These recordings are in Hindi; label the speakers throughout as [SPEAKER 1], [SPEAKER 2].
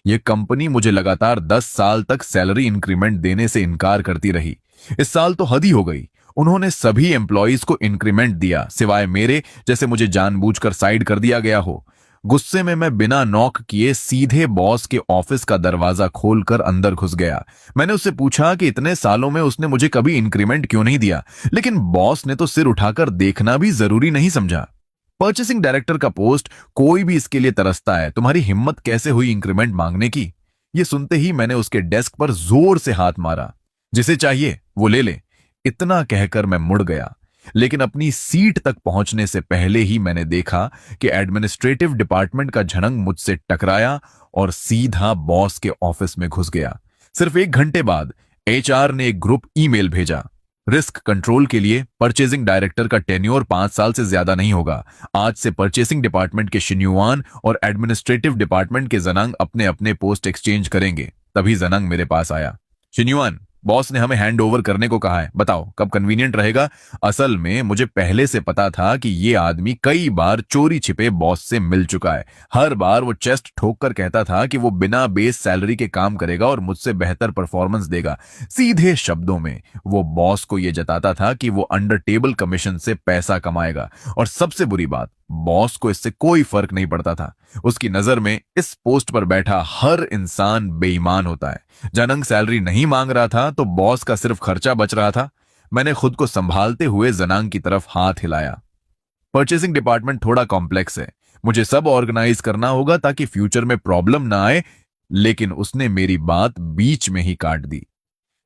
[SPEAKER 1] ये कंपनी मुझे लगातार 10 साल तक सैलरी इंक्रीमेंट देने से इनकार करती रही। इस साल तो हद ही हो गई। उन्होंने सभी एम्प्लॉयज को इंक्रीमेंट दिया, सिवाय मेरे, जैसे मुझे जानबूझकर साइड कर दिया गया हो। गुस्से में मैं बिना नॉक किए सीधे बॉस के ऑफिस का दरवाजा खोलकर अंदर घुस गया। मैंने उससे पूछा कि इतने सालों में उसने मुझे कभी इंक्रीमेंट क्यों नहीं दिया, लेकिन बॉस ने तो सिर उठाकर देखना भी जरूरी नहीं समझा। परचेसिंग डायरेक्टर का पोस्ट, कोई भी इसके लिए तरसता है, तुम्हारी हिम्मत कैसे हुई इंक्रीमेंट मांगने की। ये सुनते ही मैंने उसके डेस्क पर जोर से हाथ मारा। जिसे चाहिए वो ले ले, इतना कहकर मैं मुड़ गया। लेकिन अपनी सीट तक पहुंचने से पहले ही मैंने देखा कि एडमिनिस्ट्रेटिव डिपार्टमेंट का झड़ंग मुझसे टकराया और सीधा बॉस के ऑफिस में घुस गया। सिर्फ 1 घंटे बाद एचआर ने एक ग्रुप ईमेल भेजा। रिस्क कंट्रोल के लिए परचेजिंग डायरेक्टर का टेन्योर 5 साल से ज्यादा नहीं होगा। आज से परचेसिंग डिपार्टमेंट के शिन्युआन और एडमिनिस्ट्रेटिव डिपार्टमेंट के जनांग अपने अपने पोस्ट एक्सचेंज करेंगे। तभी जनांग मेरे पास आया। शिन्युआन, बॉस ने हमें हैंड ओवर करने को कहा है, बताओ कब कन्वीनियंट रहेगा। असल में मुझे पहले से पता था कि ये आदमी कई बार चोरी छिपे बॉस से मिल चुका है। हर बार वो चेस्ट ठोक कर कहता था कि वो बिना बेस सैलरी के काम करेगा और मुझसे बेहतर परफॉर्मेंस देगा। सीधे शब्दों में वो बॉस को ये जताता था कि वो अंडर टेबल कमीशन से पैसा कमाएगा। और सबसे बुरी बात, बॉस को इससे कोई फर्क नहीं पड़ता था। उसकी नजर में इस पोस्ट पर बैठा हर इंसान बेईमान होता है। जनांग सैलरी नहीं मांग रहा था तो बॉस का सिर्फ खर्चा बच रहा था। मैंने खुद को संभालते हुए जनांग की तरफ हाथ हिलाया। परचेसिंग डिपार्टमेंट थोड़ा कॉम्प्लेक्स है, मुझे सब ऑर्गेनाइज करना होगा ताकि फ्यूचर में प्रॉब्लम ना आए। लेकिन उसने मेरी बात बीच में ही काट दी।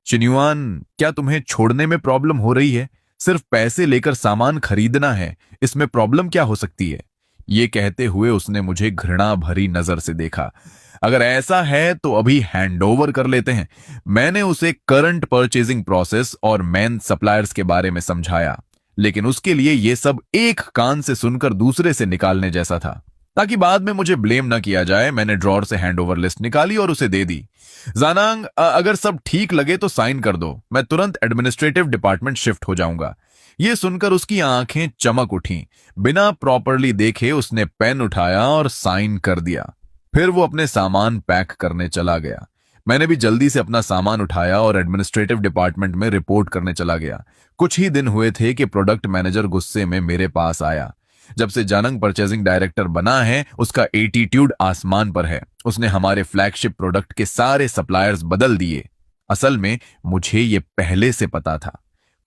[SPEAKER 1] शिन्युआन, क्या तुम्हें छोड़ने में प्रॉब्लम हो रही है? सिर्फ पैसे लेकर सामान खरीदना है, इसमें प्रॉब्लम क्या हो सकती है? ये कहते हुए उसने मुझे घृणा भरी नजर से देखा। अगर ऐसा है तो अभी हैंडओवर कर लेते हैं। मैंने उसे करंट परचेजिंग प्रोसेस और मेन सप्लायर्स के बारे में समझाया, लेकिन उसके लिए यह सब एक कान से सुनकर दूसरे से निकालने जैसा था। ताकि बाद में मुझे ब्लेम ना किया जाए, मैंने ड्रॉर से हैंडओवर लिस्ट निकाली और उसे दे दी। जानांग, अगर सब ठीक लगे तो साइन कर दो, मैं तुरंत एडमिनिस्ट्रेटिव डिपार्टमेंट शिफ्ट हो जाऊंगा। यह सुनकर उसकी आंखें चमक उठी। बिना प्रॉपरली देखे उसने पेन उठाया और साइन कर दिया। फिर वो अपने सामान पैक करने चला गया। मैंने भी जल्दी से अपना सामान उठाया और एडमिनिस्ट्रेटिव डिपार्टमेंट में रिपोर्ट करने चला गया। कुछ ही दिन हुए थे कि प्रोडक्ट मैनेजर गुस्से में मेरे पास आया। जब से जानंग परचेजिंग डायरेक्टर बना है, उसका एटीट्यूड आसमान पर है। उसने हमारे फ्लैगशिप प्रोडक्ट के सारे सप्लायर्स बदल दिए। असल में मुझे ये पहले से पता था।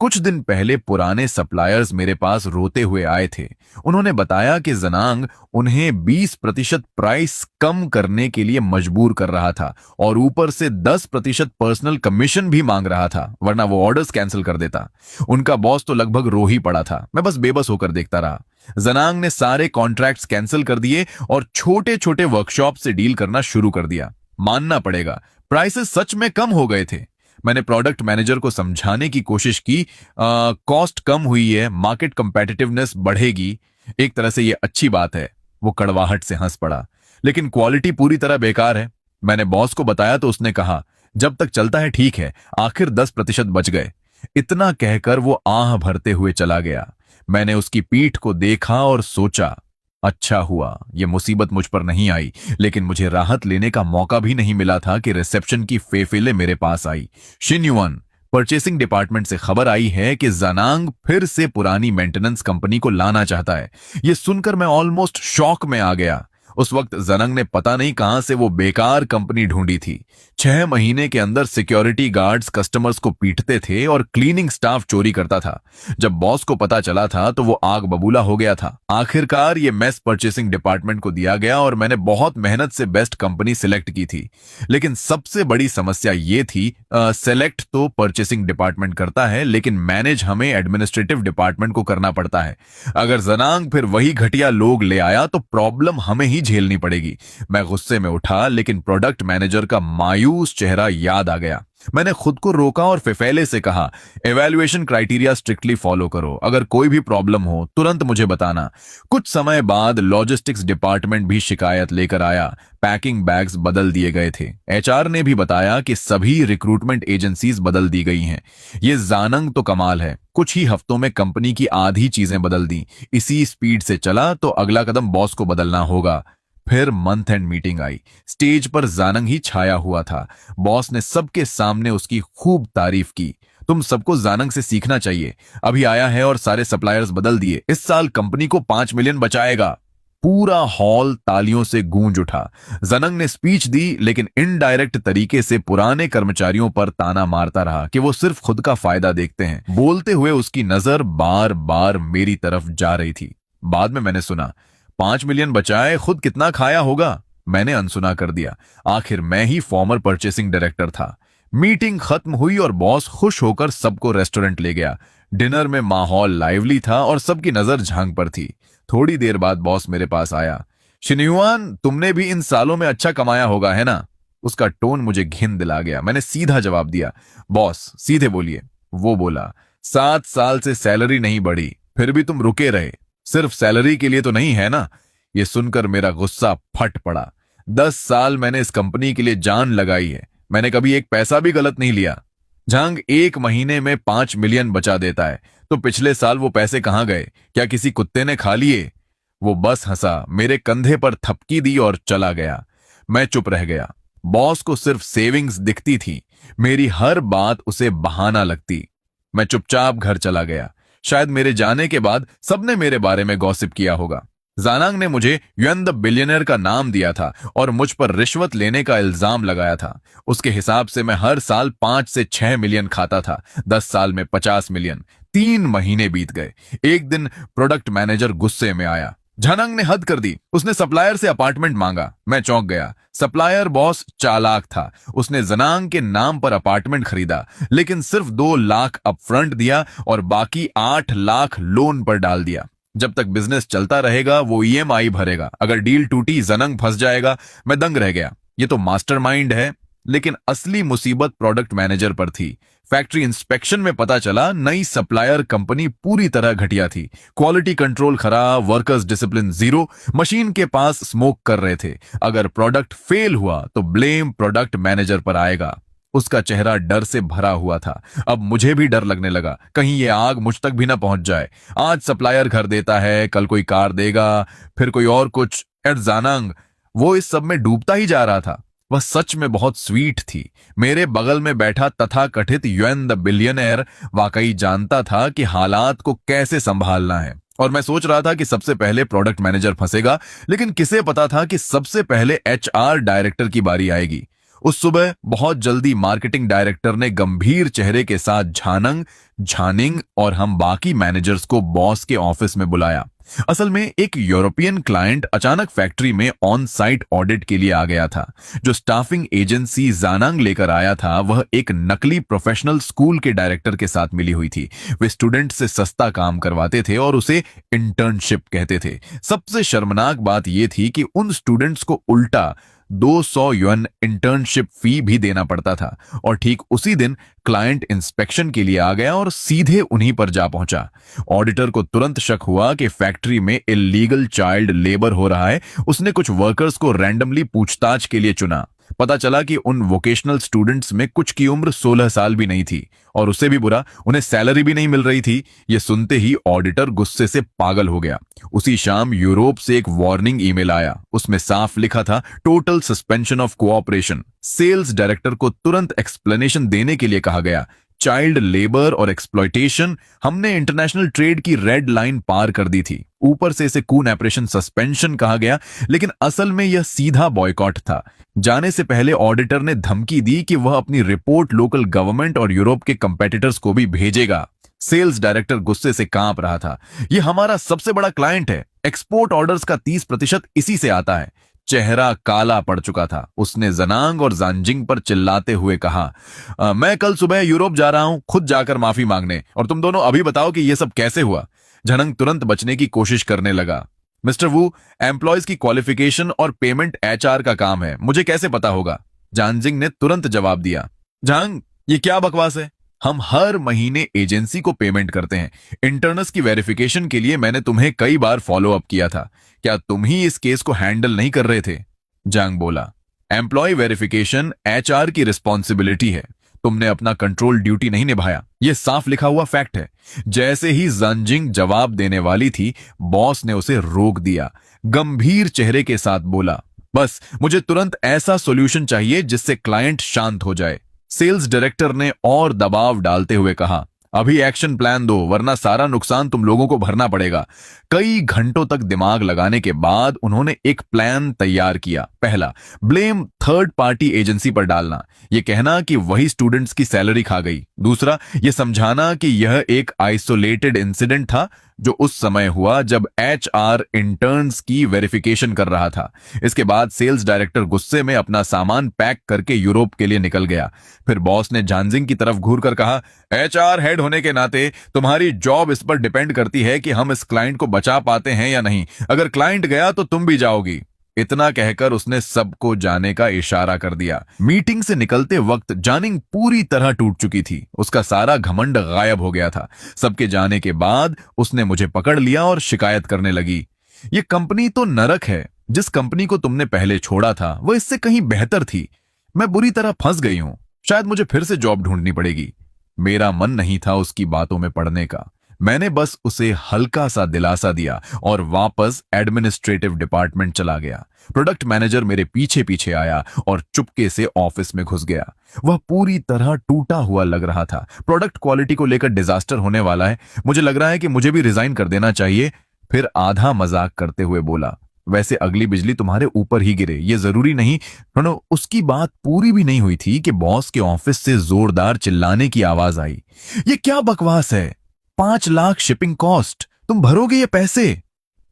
[SPEAKER 1] कुछ दिन पहले पुराने सप्लायर्स मेरे पास रोते हुए आए थे। उन्होंने बताया कि जनांग उन्हें 20% प्राइस कम करने के लिए मजबूर कर रहा था और ऊपर से 10% पर्सनल कमीशन भी मांग रहा था, वरना वो ऑर्डर्स कैंसिल कर देता। उनका बॉस तो लगभग रो ही पड़ा था। मैं बस बेबस होकर देखता रहा। जनांग ने सारे कॉन्ट्रैक्ट्स कैंसिल कर दिए और छोटे छोटे वर्कशॉप से डील करना शुरू कर दिया। मानना पड़ेगा, प्राइसेस सच में कम हो गए थे। मैंने प्रोडक्ट मैनेजर को समझाने की कोशिश की, कॉस्ट कम हुई है, मार्केट कंपेटिटिवनेस बढ़ेगी, एक तरह से ये अच्छी बात है। वो कड़वाहट से हंस पड़ा। लेकिन क्वालिटी पूरी तरह बेकार है। मैंने बॉस को बताया तो उसने कहा, जब तक चलता है ठीक है, आखिर 10% बच गए। इतना कहकर वो आह भरते हुए चला गया। मैंने उसकी पीठ को देखा और सोचा, अच्छा हुआ ये मुसीबत मुझ पर नहीं आई। लेकिन मुझे राहत लेने का मौका भी नहीं मिला था कि रिसेप्शन की फेफेले मेरे पास आई। शिन्युआन, परचेसिंग डिपार्टमेंट से खबर आई है कि जनांग फिर से पुरानी मेंटेनेंस कंपनी को लाना चाहता है। यह सुनकर मैं ऑलमोस्ट शॉक में आ गया। उस वक्त जनांग ने पता नहीं कहां से वो बेकार कंपनी ढूंढी थी। 6 महीने के अंदर सिक्योरिटी गार्ड्स कस्टमर्स को पीटते थे और क्लीनिंग स्टाफ चोरी करता था। जब बॉस को पता चला था तो वो आग बबूला हो गया था। आखिरकार ये मेस परचेसिंग डिपार्टमेंट को दिया गया और मैंने बहुत मेहनत से बेस्ट कंपनी सिलेक्ट की थी। लेकिन सबसे बड़ी समस्या ये थी, सेलेक्ट तो परचेसिंग डिपार्टमेंट करता है, लेकिन मैनेज हमें एडमिनिस्ट्रेटिव डिपार्टमेंट को करना पड़ता है। अगर जनांग फिर वही घटिया लोग ले आया तो प्रॉब्लम हमें ही झेलनी पड़ेगी। मैं गुस्से में उठा, लेकिन प्रोडक्ट मैनेजर का मायूस चेहरा याद आ गया। मैंने खुद को रोका और फिफेले से कहा, एवेल्युएशन क्राइटेरिया स्ट्रिक्टली फॉलो करो, अगर कोई भी प्रॉब्लम हो तुरंत मुझे बताना। कुछ समय बाद लॉजिस्टिक्स डिपार्टमेंट भी शिकायत लेकर आया। पैकिंग बैग्स बदल दिए गए थे। एचआर ने भी बताया कि सभी रिक्रूटमेंट एजेंसीज बदल दी गई हैं। ये जानंग तो कमाल है, कुछ ही हफ्तों में कंपनी की आधी चीजें बदल दी। इसी स्पीड से चला तो अगला कदम बॉस को बदलना होगा। फिर month and meeting I. Stage पर जानंग ही छाया हुआ था। बॉस ने सबके सामने उसकी खूब तारीफ की। तुम सबको जानंग से सीखना चाहिए। अभी आया है और सारे सप्लायर्स बदल दिए। इस साल कंपनी को 5 मिलियन बचाएगा। पूरा हॉल तालियों से गूंज उठा। जनंग ने स्पीच दी, लेकिन इनडायरेक्ट तरीके से पुराने कर्मचारियों पर ताना मारता रहा कि वो सिर्फ खुद का फायदा देखते हैं। बोलते हुए उसकी नजर बार बार मेरी तरफ जा रही थी। बाद में मैंने सुना, 5 मिलियन बचाए, खुद कितना खाया होगा। मैंने अनसुना कर दिया। आखिर मैं ही फॉर्मर परचेसिंग डायरेक्टर था। मीटिंग खत्म हुई और बॉस खुश होकर सबको रेस्टोरेंट ले गया। डिनर में माहौल लाइवली था और सबकी नजर झांग पर थी। थोड़ी देर बाद बॉस मेरे पास आया। शिन्युआन, तुमने भी इन सालों में अच्छा कमाया होगा, है ना? उसका टोन मुझे घिन दिला गया। मैंने सीधा जवाब दिया, बॉस सीधे बोलिए। वो बोला, 7 साल से सैलरी नहीं बढ़ी, फिर भी तुम रुके रहे। सिर्फ सैलरी के लिए तो नहीं, है ना? ये सुनकर मेरा गुस्सा फट पड़ा। 10 साल मैंने इस कंपनी के लिए जान लगाई है। मैंने कभी एक पैसा भी गलत नहीं लिया। जंग 1 महीने में 5 मिलियन बचा देता है, तो पिछले साल वो पैसे कहां गए? क्या किसी कुत्ते ने खा लिए? वो बस हंसा, मेरे कंधे पर थपकी दी और चला गया। मैं चुप रह गया। बॉस को सिर्फ सेविंग्स दिखती थी। मेरी हर बात उसे बहाना लगती। मैं चुपचाप घर चला गया। शायद मेरे जाने के बाद सबने मेरे बारे में गॉसिप किया होगा। जानांग ने मुझे युएन द बिलियनर का नाम दिया था और मुझ पर रिश्वत लेने का इल्जाम लगाया था। उसके हिसाब से मैं हर साल 5 से 6 मिलियन खाता था। 10 साल में 50 मिलियन। 3 महीने बीत गए। एक दिन प्रोडक्ट मैनेजर गुस्से में आया। झनंग ने हद कर दी। उसने सप्लायर से अपार्टमेंट मांगा। मैं चौंक गया। सप्लायर बॉस चालाक था। उसने जनांग के नाम पर अपार्टमेंट खरीदा, लेकिन सिर्फ 2 लाख अपफ्रंट दिया और बाकी 8 लाख लोन पर डाल दिया। जब तक बिजनेस चलता रहेगा वो ईएमआई भरेगा। अगर डील टूटी, जनंग फंस जाएगा। मैं दंग रह गया। ये तो मास्टरमाइंड है। लेकिन असली मुसीबत प्रोडक्ट मैनेजर पर थी। फैक्ट्री इंस्पेक्शन में पता चला नई सप्लायर कंपनी पूरी तरह घटिया थी। क्वालिटी कंट्रोल खराब, वर्कर्स डिसिप्लिन जीरो, मशीन के पास स्मोक कर रहे थे। अगर प्रोडक्ट फेल हुआ तो ब्लेम प्रोडक्ट मैनेजर पर आएगा। उसका चेहरा डर से भरा हुआ था। अब मुझे भी डर लगने लगा, कहीं ये आग मुझ तक भी ना पहुंच जाए। आज सप्लायर घर देता है, कल कोई कार देगा, फिर कोई और कुछ। एट जानंग, वो इस सब में डूबता ही जा रहा था। वह सच में बहुत स्वीट थी। मेरे बगल में बैठा तथाकथित युएन द बिलियनर वाकई जानता था कि हालात को कैसे संभालना है। और मैं सोच रहा था कि सबसे पहले प्रोडक्ट मैनेजर फंसेगा, लेकिन किसे पता था कि सबसे पहले एचआर डायरेक्टर की बारी आएगी। उस सुबह बहुत जल्दी मार्केटिंग डायरेक्टर ने गंभीर चेहरे के साथ झानंग, झानिंग और हम बाकी मैनेजर्स को बॉस के ऑफिस में बुलाया। असल में एक यूरोपियन क्लाइंट अचानक फैक्ट्री में ऑन साइट ऑडिट के लिए आ गया था। जो स्टाफिंग एजेंसी जानांग लेकर आया था, वह एक नकली प्रोफेशनल स्कूल के डायरेक्टर के साथ मिली हुई थी। वे स्टूडेंट से सस्ता काम करवाते थे और उसे इंटर्नशिप कहते थे। सबसे शर्मनाक बात यह थी कि उन स्टूडेंट्स को उल्टा 200 युएन इंटर्नशिप फी भी देना पड़ता था। और ठीक उसी दिन क्लाइंट इंस्पेक्शन के लिए आ गया और सीधे उन्हीं पर जा पहुंचा। ऑडिटर को तुरंत शक हुआ कि फैक्ट्री में इल्लीगल चाइल्ड लेबर हो रहा है। उसने कुछ वर्कर्स को रैंडमली पूछताछ के लिए चुना। पता चला कि उन वोकेशनल स्टूडेंट्स में कुछ की उम्र 16 साल भी नहीं थी, और उससे भी बुरा, उन्हें सैलरी भी नहीं मिल रही थी। ये सुनते ही ऑडिटर गुस्से से पागल हो गया। उसी शाम यूरोप से एक वार्निंग ईमेल आया। उसमें साफ लिखा था, total suspension of cooperation. Sales director को तुरंत एक्सप्लेनेशन देने के लिए कहा गया। चाइल्ड लेबर और एक्सप्लॉयटेशन, हमने इंटरनेशनल ट्रेड की रेड लाइन पार कर दी थी। ऊपर से इसे कून ऑपरेशन सस्पेंशन कहा गया, लेकिन असल में यह सीधा बॉयकॉट था। जाने से पहले ऑडिटर ने धमकी दी कि वह अपनी रिपोर्ट लोकल गवर्नमेंट और यूरोप के कंपेटिटर्स को भी भेजेगा। सेल्स डायरेक्टर गुस्से से कांप रहा था। यह हमारा सबसे बड़ा क्लाइंट है। एक्सपोर्ट ऑर्डर्स का 30% इसी से आता है। चेहरा काला पड़ चुका था। उसने जनांग और जानजिंग पर चिल्लाते हुए कहा, मैं कल सुबह यूरोप जा रहा हूं, खुद जाकर माफी मांगने, और तुम दोनों अभी बताओ कि यह सब कैसे हुआ। झनंग तुरंत बचने की कोशिश करने लगा। मिस्टर वू, एम्प्लॉयज की क्वालिफिकेशन और पेमेंट एचआर का काम है, मुझे कैसे पता होगा? जानजिंग ने तुरंत जवाब दिया, झांग, ये क्या बकवास है? हम हर महीने एजेंसी को पेमेंट करते हैं। इंटर्नस की वेरिफिकेशन के लिए मैंने तुम्हें कई बार फॉलो अप किया था। क्या तुम ही इस केस को हैंडल नहीं कर रहे थे? जांग बोला, एम्प्लॉय वेरिफिकेशन एचआर की रिस्पॉन्सिबिलिटी है। तुमने अपना कंट्रोल ड्यूटी नहीं निभाया, यह साफ लिखा हुआ फैक्ट है। जैसे ही जंजिंग जवाब देने वाली थी, बॉस ने उसे रोक दिया। गंभीर चेहरे के साथ बोला, बस मुझे तुरंत ऐसा सॉल्यूशन चाहिए जिससे क्लाइंट शांत हो जाए। सेल्स डायरेक्टर ने और दबाव डालते हुए कहा, अभी एक्शन प्लान दो, वरना सारा नुकसान तुम लोगों को भरना पड़ेगा। कई घंटों तक दिमाग लगाने के बाद उन्होंने एक प्लान तैयार किया। पहला, ब्लेम थर्ड पार्टी एजेंसी पर डालना, यह कहना कि वही स्टूडेंट्स की सैलरी खा गई। दूसरा, यह समझाना कि यह एक आइसोलेटेड इंसिडेंट था जो उस समय हुआ जब एचआर इंटर्न्स की वेरिफिकेशन कर रहा था। इसके बाद सेल्स डायरेक्टर गुस्से में अपना सामान पैक करके यूरोप के लिए निकल गया। फिर बॉस ने झांजिंग की तरफ घूरकर कहा, एचआर हेड होने के नाते तुम्हारी जॉब इस पर डिपेंड करती है कि हम इस क्लाइंट को बचा पाते हैं या नहीं। अगर क्लाइंट गया तो तुम भी जाओगी। इतना कहकर उसने सबको जाने का इशारा कर दिया। मीटिंग से निकलते वक्त जानिंग पूरी तरह टूट चुकी थी। उसका सारा घमंड गायब हो गया था। सबके जाने के बाद उसने मुझे पकड़ लिया और शिकायत करने लगी, ये कंपनी तो नरक है। जिस कंपनी को तुमने पहले छोड़ा था वह इससे कहीं बेहतर थी। मैं बुरी तरह फंस गई हूं। शायद मुझे फिर से जॉब ढूंढनी पड़ेगी। मेरा मन नहीं था उसकी बातों में पड़ने का। मैंने बस उसे हल्का सा दिलासा दिया और वापस एडमिनिस्ट्रेटिव डिपार्टमेंट चला गया। प्रोडक्ट मैनेजर मेरे पीछे पीछे आया और चुपके से ऑफिस में घुस गया। वह पूरी तरह टूटा हुआ लग रहा था। प्रोडक्ट क्वालिटी को लेकर डिजास्टर होने वाला है। मुझे लग रहा है कि मुझे भी रिजाइन कर देना चाहिए। फिर आधा मजाक करते हुए बोला, वैसे अगली बिजली तुम्हारे ऊपर ही गिरे, ये जरूरी नहीं। उसकी बात पूरी भी नहीं हुई थी कि बॉस के ऑफिस से जोरदार चिल्लाने की आवाज आई, ये क्या बकवास है? 5 लाख शिपिंग कॉस्ट, तुम भरोगे ये पैसे?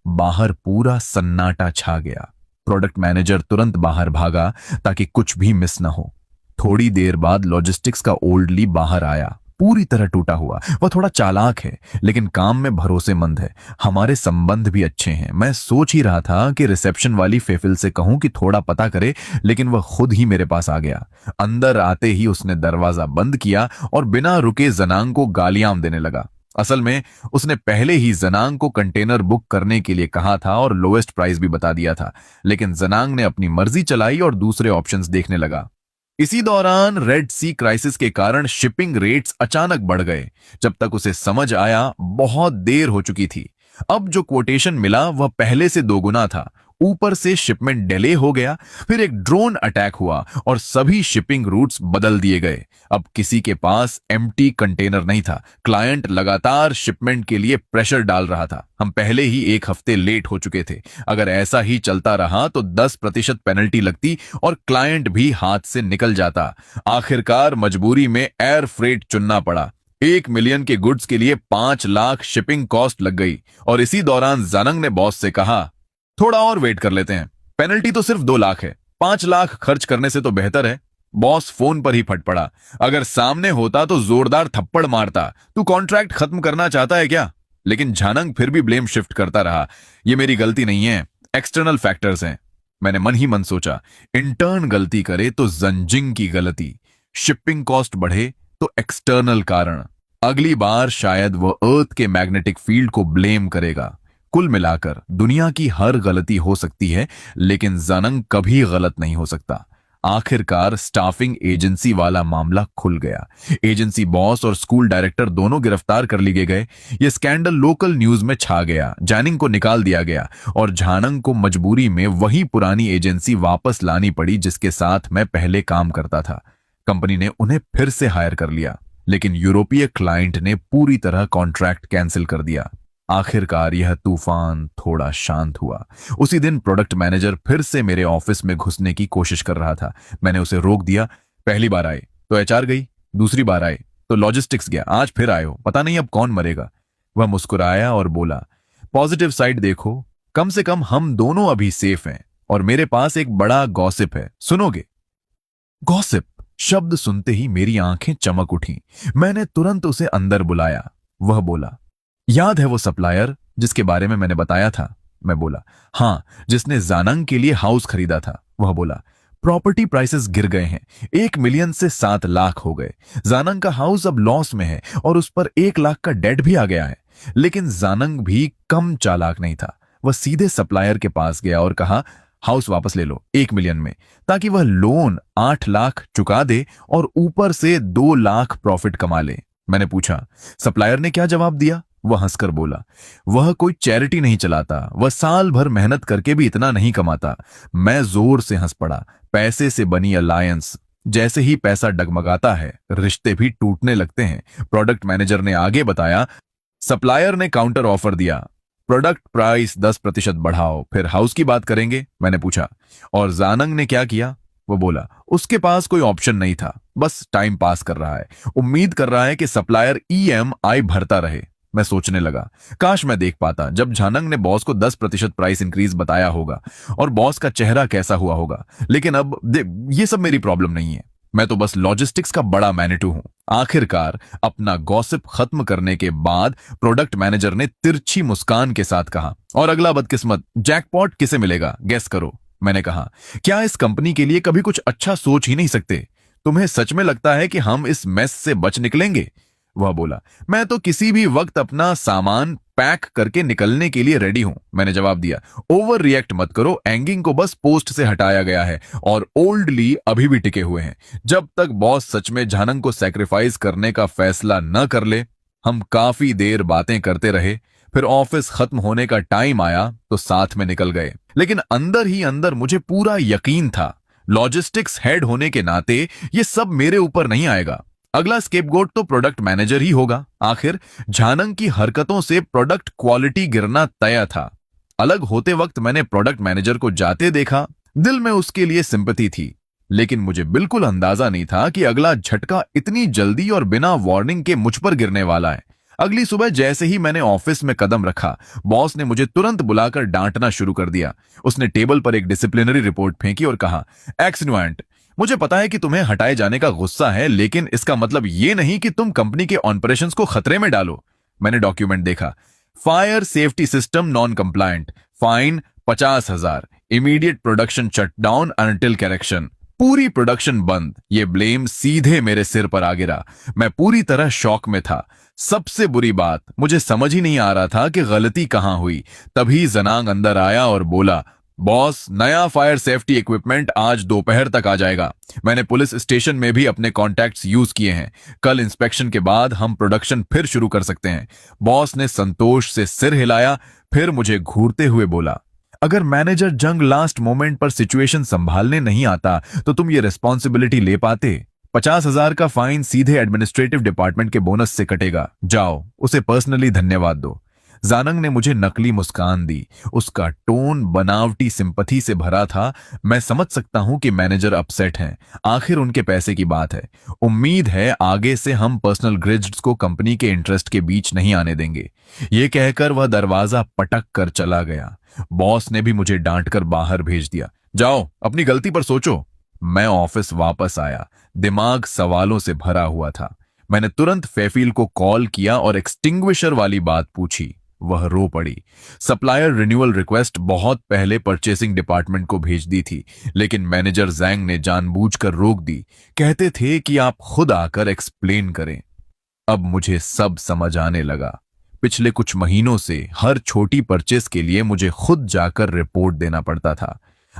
[SPEAKER 1] बाहर पूरा सन्नाटा छा गया। प्रोडक्ट मैनेजर तुरंत बाहर भागा ताकि कुछ भी मिस ना हो। थोड़ी देर बाद लॉजिस्टिक्स का ओल्डली बाहर आया, पूरी तरह टूटा हुआ। वह थोड़ा चालाक है लेकिन काम में भरोसेमंद है। हमारे संबंध भी अच्छे हैं। मैं सोच ही रहा था कि रिसेप्शन वाली फेफिल से कहूं कि थोड़ा पता करे, लेकिन वह खुद ही मेरे पास आ गया। अंदर आते ही उसने दरवाजा बंद किया और बिना रुके जनांग को गालियां देने लगा। असल में उसने पहले ही जनांग को कंटेनर बुक करने के लिए कहा था और लोएस्ट प्राइस भी बता दिया था, लेकिन जनांग ने अपनी मर्जी चलाई और दूसरे ऑप्शंस देखने लगा। इसी दौरान रेड सी क्राइसिस के कारण शिपिंग रेट्स अचानक बढ़ गए। जब तक उसे समझ आया बहुत देर हो चुकी थी। अब जो कोटेशन मिला वह पहले से 2 गुना था। ऊपर से शिपमेंट डिले हो गया। फिर एक ड्रोन अटैक हुआ और सभी शिपिंग रूट्स बदल दिए गए। अब किसी के पास एम्प्टी कंटेनर नहीं था। क्लाइंट लगातार शिपमेंट के लिए प्रेशर डाल रहा था। हम पहले ही 1 हफ्ते लेट हो चुके थे। अगर ऐसा ही चलता रहा तो 10% पेनल्टी लगती और क्लाइंट भी हाथ से निकल जाता। आखिरकार मजबूरी में एयर फ्रेट चुनना पड़ा। 1 मिलियन के गुड्स के लिए 5 लाख शिपिंग कॉस्ट लग गई। और इसी दौरान जानंग ने बॉस से कहा, थोड़ा और वेट कर लेते हैं, पेनल्टी तो सिर्फ 2 लाख है, 5 लाख खर्च करने से तो बेहतर है। बॉस फोन पर ही फट पड़ा, अगर सामने होता तो जोरदार थप्पड़ मारता। तू कॉन्ट्रैक्ट खत्म करना चाहता है क्या? लेकिन झानंग फिर भी ब्लेम शिफ्ट करता रहा। ये मेरी गलती नहीं है, एक्सटर्नल फैक्टर्स हैं। मैंने मन ही मन सोचा, इंटर्न गलती करे तो जंजिंग की गलती, शिपिंग कॉस्ट बढ़े तो एक्सटर्नल कारण। अगली बार शायद वह अर्थ के मैग्नेटिक फील्ड को ब्लेम करेगा। कुल मिलाकर दुनिया की हर गलती हो सकती है, लेकिन जानंग कभी गलत नहीं हो सकता। आखिरकार स्टाफिंग एजेंसी वाला मामला खुल गया। एजेंसी बॉस और स्कूल डायरेक्टर दोनों गिरफ्तार कर लिए गए। यह स्कैंडल लोकल न्यूज में छा गया। जानिंग को निकाल दिया गया और झानंग को मजबूरी में वही पुरानी एजेंसी वापस लानी पड़ी जिसके साथ मैं पहले काम करता था। कंपनी ने उन्हें फिर से हायर कर लिया, लेकिन यूरोपीय क्लाइंट ने पूरी तरह कॉन्ट्रैक्ट कैंसिल कर दिया। आखिरकार यह तूफान थोड़ा शांत हुआ। उसी दिन प्रोडक्ट मैनेजर फिर से मेरे ऑफिस में घुसने की कोशिश कर रहा था। मैंने उसे रोक दिया। पहली बार आए तो एचआर गई, दूसरी बार आए तो लॉजिस्टिक्स गया, आज फिर आए हो, पता नहीं अब कौन मरेगा। वह मुस्कुराया और बोला, पॉजिटिव साइड देखो, कम से कम हम दोनों अभी सेफ हैं और मेरे पास एक बड़ा गॉसिप है, सुनोगे? गॉसिप शब्द सुनते ही मेरी आंखें चमक उठी। मैंने तुरंत उसे अंदर बुलाया। वह बोला, याद है वो सप्लायर जिसके बारे में मैंने बताया था? मैं बोला, हाँ, जिसने जानंग के लिए हाउस खरीदा था। वह बोला, प्रॉपर्टी प्राइसेस गिर गए हैं, 1 मिलियन से 7 लाख हो गए। जानंग का हाउस अब लॉस में है और उस पर 1 लाख का डेट भी आ गया है। लेकिन जानंग भी कम चालाक नहीं था। वह सीधे सप्लायर के पास गया और कहा, हाउस वापस ले लो 1 मिलियन में, ताकि वह लोन 8 लाख चुका दे और ऊपर से 2 लाख प्रॉफिट कमा ले। मैंने पूछा, सप्लायर ने क्या जवाब दिया? वह हंसकर बोला, वह कोई चैरिटी नहीं चलाता, वह साल भर मेहनत करके भी इतना नहीं कमाता। मैं जोर से हंस पड़ा। पैसे से बनी अलायंस, जैसे ही पैसा डगमगाता है रिश्ते भी टूटने लगते हैं। प्रोडक्ट मैनेजर ने आगे बताया, सप्लायर ने काउंटर ऑफर दिया, प्रोडक्ट प्राइस 10% बढ़ाओ, फिर हाउस की बात करेंगे। मैंने पूछा, और जानंग ने क्या किया? वो बोला, उसके पास कोई ऑप्शन नहीं था, बस टाइम पास कर रहा है, उम्मीद कर रहा है कि सप्लायर ईएमआई भरता रहे। मैं सोचने लगा, काश मैं देख पाता जब झानंग ने बॉस को 10% प्राइस इंक्रीज बताया होगा और बॉस का चेहरा कैसा हुआ होगा। लेकिन अब ये सब मेरी प्रॉब्लम नहीं है, मैं तो बस लॉजिस्टिक्स का बड़ा मैनेटू हूं। आखिरकार अपना गॉसिप खत्म करने के बाद प्रोडक्ट मैनेजर ने तिरछी मुस्कान के साथ कहा, और अगला बदकिस्मत जैकपॉट किसे मिलेगा, गेस करो। मैंने कहा, क्या इस कंपनी के लिए कभी कुछ अच्छा सोच ही नहीं सकते? तुम्हें सच में लगता है कि हम इस मेस से बच निकलेंगे? वह बोला, मैं तो किसी भी वक्त अपना सामान पैक करके निकलने के लिए रेडी हूं। मैंने जवाब दिया, ओवर रिएक्ट मत करो, एंगिंग को बस पोस्ट से हटाया गया है और ओल्ड ली अभी भी टिके हुए हैं। जब तक बॉस सच में झानंग को सैक्रिफाइस करने का फैसला न कर ले। हम काफी देर बातें करते रहे, फिर ऑफिस खत्म होने का टाइम आया तो साथ में निकल गए। लेकिन अंदर ही अंदर मुझे पूरा यकीन था, लॉजिस्टिक्स हेड होने के नाते ये सब मेरे ऊपर नहीं आएगा। अगला स्केपगोट तो प्रोडक्ट मैनेजर ही होगा। आखिर झानंग की हरकतों से प्रोडक्ट क्वालिटी गिरना तय था। अलग होते वक्त मैंने प्रोडक्ट मैनेजर को जाते देखा, दिल में उसके लिए सिंपैथी थी, लेकिन मुझे बिल्कुल अंदाजा नहीं था कि अगला झटका इतनी जल्दी और बिना वार्निंग के मुझ पर गिरने वाला है। अगली सुबह जैसे ही मैंने ऑफिस में कदम रखा, बॉस ने मुझे तुरंत बुलाकर डांटना शुरू कर दिया। उसने टेबल पर एक डिसिप्लिनरी रिपोर्ट फेंकी और कहा, एक्सनुएंट, मुझे पता है कि तुम्हें हटाए जाने का गुस्सा है, लेकिन इसका मतलब ये नहीं कि तुम कंपनी के ऑपरेशंस को खतरे में डालो। मैंने डॉक्यूमेंट देखा, fire safety system non compliant, fine 50,000, immediate production shutdown until correction, पूरी प्रोडक्शन बंद। ये ब्लेम सीधे मेरे सिर पर आ गिरा। मैं पूरी तरह शॉक में था। सबसे बुरी बात, मुझे समझ ही नहीं आ रहा था कि गलती कहां हुई। तभी जनांग अंदर आया और बोला, बॉस, नया फायर सेफ्टी इक्विपमेंट आज दोपहर तक आ जाएगा। मैंने पुलिस स्टेशन में भी अपने कॉन्टैक्ट्स यूज किए हैं। कल इंस्पेक्शन के बाद हम प्रोडक्शन फिर शुरू कर सकते हैं। बॉस ने संतोष से सिर हिलाया, फिर मुझे घूरते हुए बोला, अगर मैनेजर जंग लास्ट मोमेंट पर सिचुएशन संभालने नहीं आता तो तुम ये रिस्पॉन्सिबिलिटी ले पाते? 50,000 का फाइन सीधे एडमिनिस्ट्रेटिव डिपार्टमेंट के बोनस से कटेगा। जाओ, उसे पर्सनली धन्यवाद दो। जानंग ने मुझे नकली मुस्कान दी। उसका टोन बनावटी सिंपथी से भरा था। मैं समझ सकता हूं कि मैनेजर अपसेट हैं। आखिर उनके पैसे की बात है। उम्मीद है आगे से हम पर्सनल ग्रिड्स को कंपनी के इंटरेस्ट के बीच नहीं आने देंगे। ये कहकर वह दरवाजा पटक कर चला गया। बॉस ने भी मुझे डांटकर बाहर भेज दिया। जाओ, अपनी गलती पर सोचो। मैं ऑफिस वापस आया। दिमाग सवालों से भरा हुआ था। मैंने तुरंत फेफील को कॉल किया और एक्सटिंग्विशर वाली बात पूछी। वह रो पड़ी। सप्लायर रिन्यूअल रिक्वेस्ट बहुत पहले परचेसिंग डिपार्टमेंट को भेज दी थी, लेकिन मैनेजर जैंग ने जानबूझकर रोक दी। कहते थे कि आप खुद आकर एक्सप्लेन करें। अब मुझे सब समझ आने लगा। पिछले कुछ महीनों से हर छोटी परचेस के लिए मुझे खुद जाकर रिपोर्ट देना पड़ता था।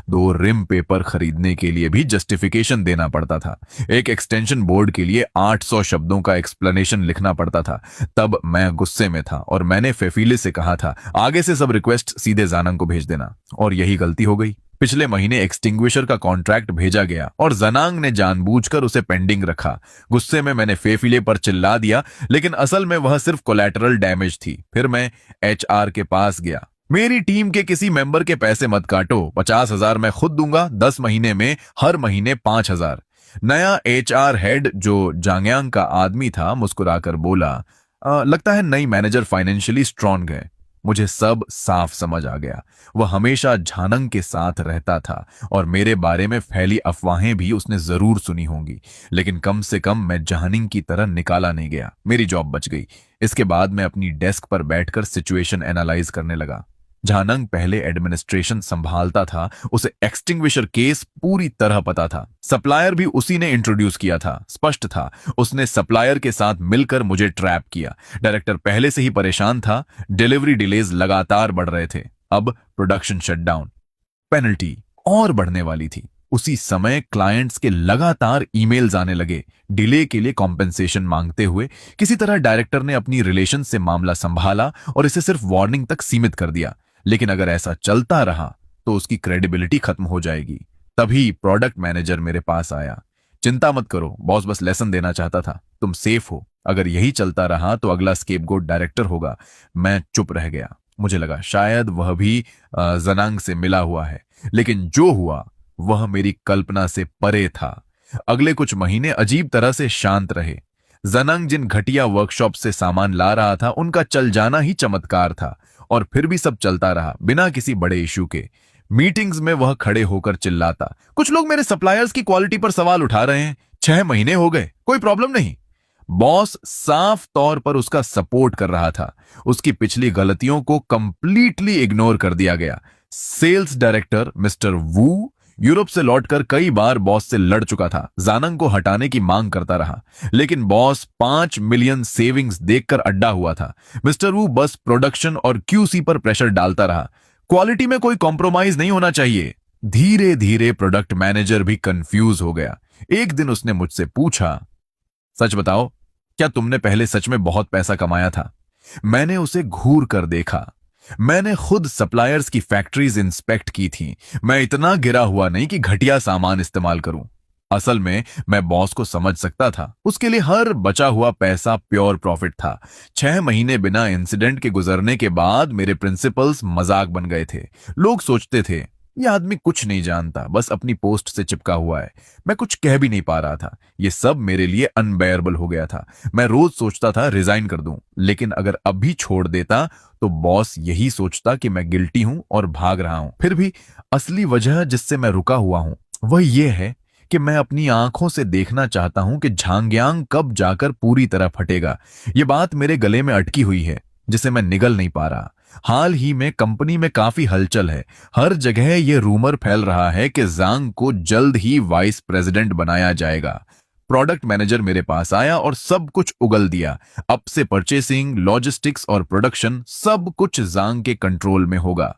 [SPEAKER 1] 2 रिम पेपर खरीदने के लिए भी जस्टिफिकेशन देना पड़ता था। एक एक्सटेंशन बोर्ड के लिए 800 शब्दों का एक्सप्लेनेशन लिखना पड़ता था। तब मैं गुस्से में था और मैंने फेफीले से कहा था, आगे से सब रिक्वेस्ट सीधे जानंग को भेज देना। और यही गलती हो गई। पिछले महीने एक्सटिंग्विशर का कॉन्ट्रैक्ट भेजा गया और जनांग ने जानबूझकर उसे पेंडिंग रखा। गुस्से में मैंने फेफिले पर चिल्ला दिया, लेकिन असल में वह सिर्फ कोलैटरल डैमेज थी। फिर मैं एचआर के पास गया। मेरी टीम के किसी मेंबर के पैसे मत काटो, 50,000 मैं खुद दूंगा, 10 महीने में हर महीने 5,000। नया एचआर हेड जो जांगयांग का आदमी था मुस्कुराकर बोला, लगता है नई मैनेजर फाइनेंशियली स्ट्रांग है। मुझे सब साफ समझ आ गया। वह हमेशा झानंग के साथ रहता था और मेरे बारे में फैली अफवाहें भी उसने जरूर सुनी होंगी, लेकिन कम से कम मैं झानिंग की तरह निकाला नहीं गया। मेरी जॉब बच गई। इसके बाद मैं अपनी डेस्क पर बैठकर सिचुएशन एनालाइज करने लगा। झानंग पहले एडमिनिस्ट्रेशन संभालता था, उसे एक्सटिंग्विशर केस पूरी तरह पता था। सप्लायर भी उसी ने इंट्रोड्यूस किया था। स्पष्ट था उसने सप्लायर के साथ मिलकर मुझे ट्रैप किया। डायरेक्टर पहले से ही परेशान था। डिलीवरी डिलेज लगातार बढ़ रहे थे। अब प्रोडक्शन शटडाउन, पेनल्टी और बढ़ने वाली थी। उसी समय क्लाइंट्स के लगातार ईमेल्स आने लगे, डिले के लिए कॉम्पेंसेशन मांगते हुए। किसी तरह डायरेक्टर ने अपनी रिलेशन से मामला संभाला और इसे सिर्फ वार्निंग तक सीमित कर दिया। लेकिन अगर ऐसा चलता रहा तो उसकी क्रेडिबिलिटी खत्म हो जाएगी। तभी प्रोडक्ट मैनेजर मेरे पास आया। चिंता मत करो बॉस, बस लेसन देना चाहता था, तुम सेफ हो। अगर यही चलता रहा तो अगला स्केपगोट डायरेक्टर होगा। मैं चुप रह गया। मुझे लगा शायद वह भी जनांग से मिला हुआ है, लेकिन जो हुआ वह मेरी कल्पना से परे था। अगले कुछ महीने अजीब तरह से शांत रहे। जनांग जिन घटिया वर्कशॉप से सामान ला रहा था उनका चल जाना ही चमत्कार था, और फिर भी सब चलता रहा बिना किसी बड़े इशू के। मीटिंग्स में वह खड़े होकर चिल्लाता, कुछ लोग मेरे सप्लायर्स की क्वालिटी पर सवाल उठा रहे हैं, 6 महीने हो गए, कोई प्रॉब्लम नहीं। बॉस साफ तौर पर उसका सपोर्ट कर रहा था। उसकी पिछली गलतियों को कंप्लीटली इग्नोर कर दिया गया। सेल्स डायरेक्टर मिस्टर वू यूरोप से लौटकर कई बार बॉस से लड़ चुका था, जानंग को हटाने की मांग करता रहा, लेकिन बॉस 5 मिलियन सेविंग्स देखकर अड्डा हुआ था। मिस्टर वू बस प्रोडक्शन और क्यूसी पर प्रेशर डालता रहा, क्वालिटी में कोई कॉम्प्रोमाइज नहीं होना चाहिए। धीरे धीरे प्रोडक्ट मैनेजर भी कंफ्यूज हो गया। एक दिन उसने मुझसे पूछा, सच बताओ, क्या तुमने पहले सच में बहुत पैसा कमाया था? मैंने उसे घूर कर देखा। मैंने खुद सप्लायर्स की फैक्ट्रीज इंस्पेक्ट की थी। मैं इतना गिरा हुआ नहीं कि घटिया सामान इस्तेमाल करूं। असल में मैं बॉस को समझ सकता था। उसके लिए हर बचा हुआ पैसा प्योर प्रॉफिट था। 6 महीने बिना इंसिडेंट के गुजरने के बाद मेरे प्रिंसिपल्स मजाक बन गए थे। लोग सोचते थे यह आदमी कुछ नहीं जानता, बस अपनी पोस्ट से चिपका हुआ है। मैं कुछ कह भी नहीं पा रहा था। यह सब मेरे लिए अनबेयरेबल हो गया था। मैं रोज सोचता था रिजाइन कर दूं, लेकिन अगर अभी छोड़ देता तो बॉस यही सोचता कि मैं गिल्टी हूं और भाग रहा हूं। फिर भी असली वजह जिससे मैं रुका हुआ हूं वह यह है कि मैं अपनी आंखों से देखना चाहता हूं कि झांग्यांग कब जाकर पूरी तरह फटेगा। यह बात मेरे गले में अटकी हुई है जिसे मैं निगल नहीं पा रहा। हाल ही में कंपनी में काफी हलचल है। हर जगह यह रूमर फैल रहा है कि जांग को जल्द ही वाइस प्रेसिडेंट बनाया जाएगा। प्रोडक्ट मैनेजर मेरे पास आया और सब कुछ उगल दिया। अब से परचेसिंग, लॉजिस्टिक्स और प्रोडक्शन सब कुछ जांग के कंट्रोल में होगा।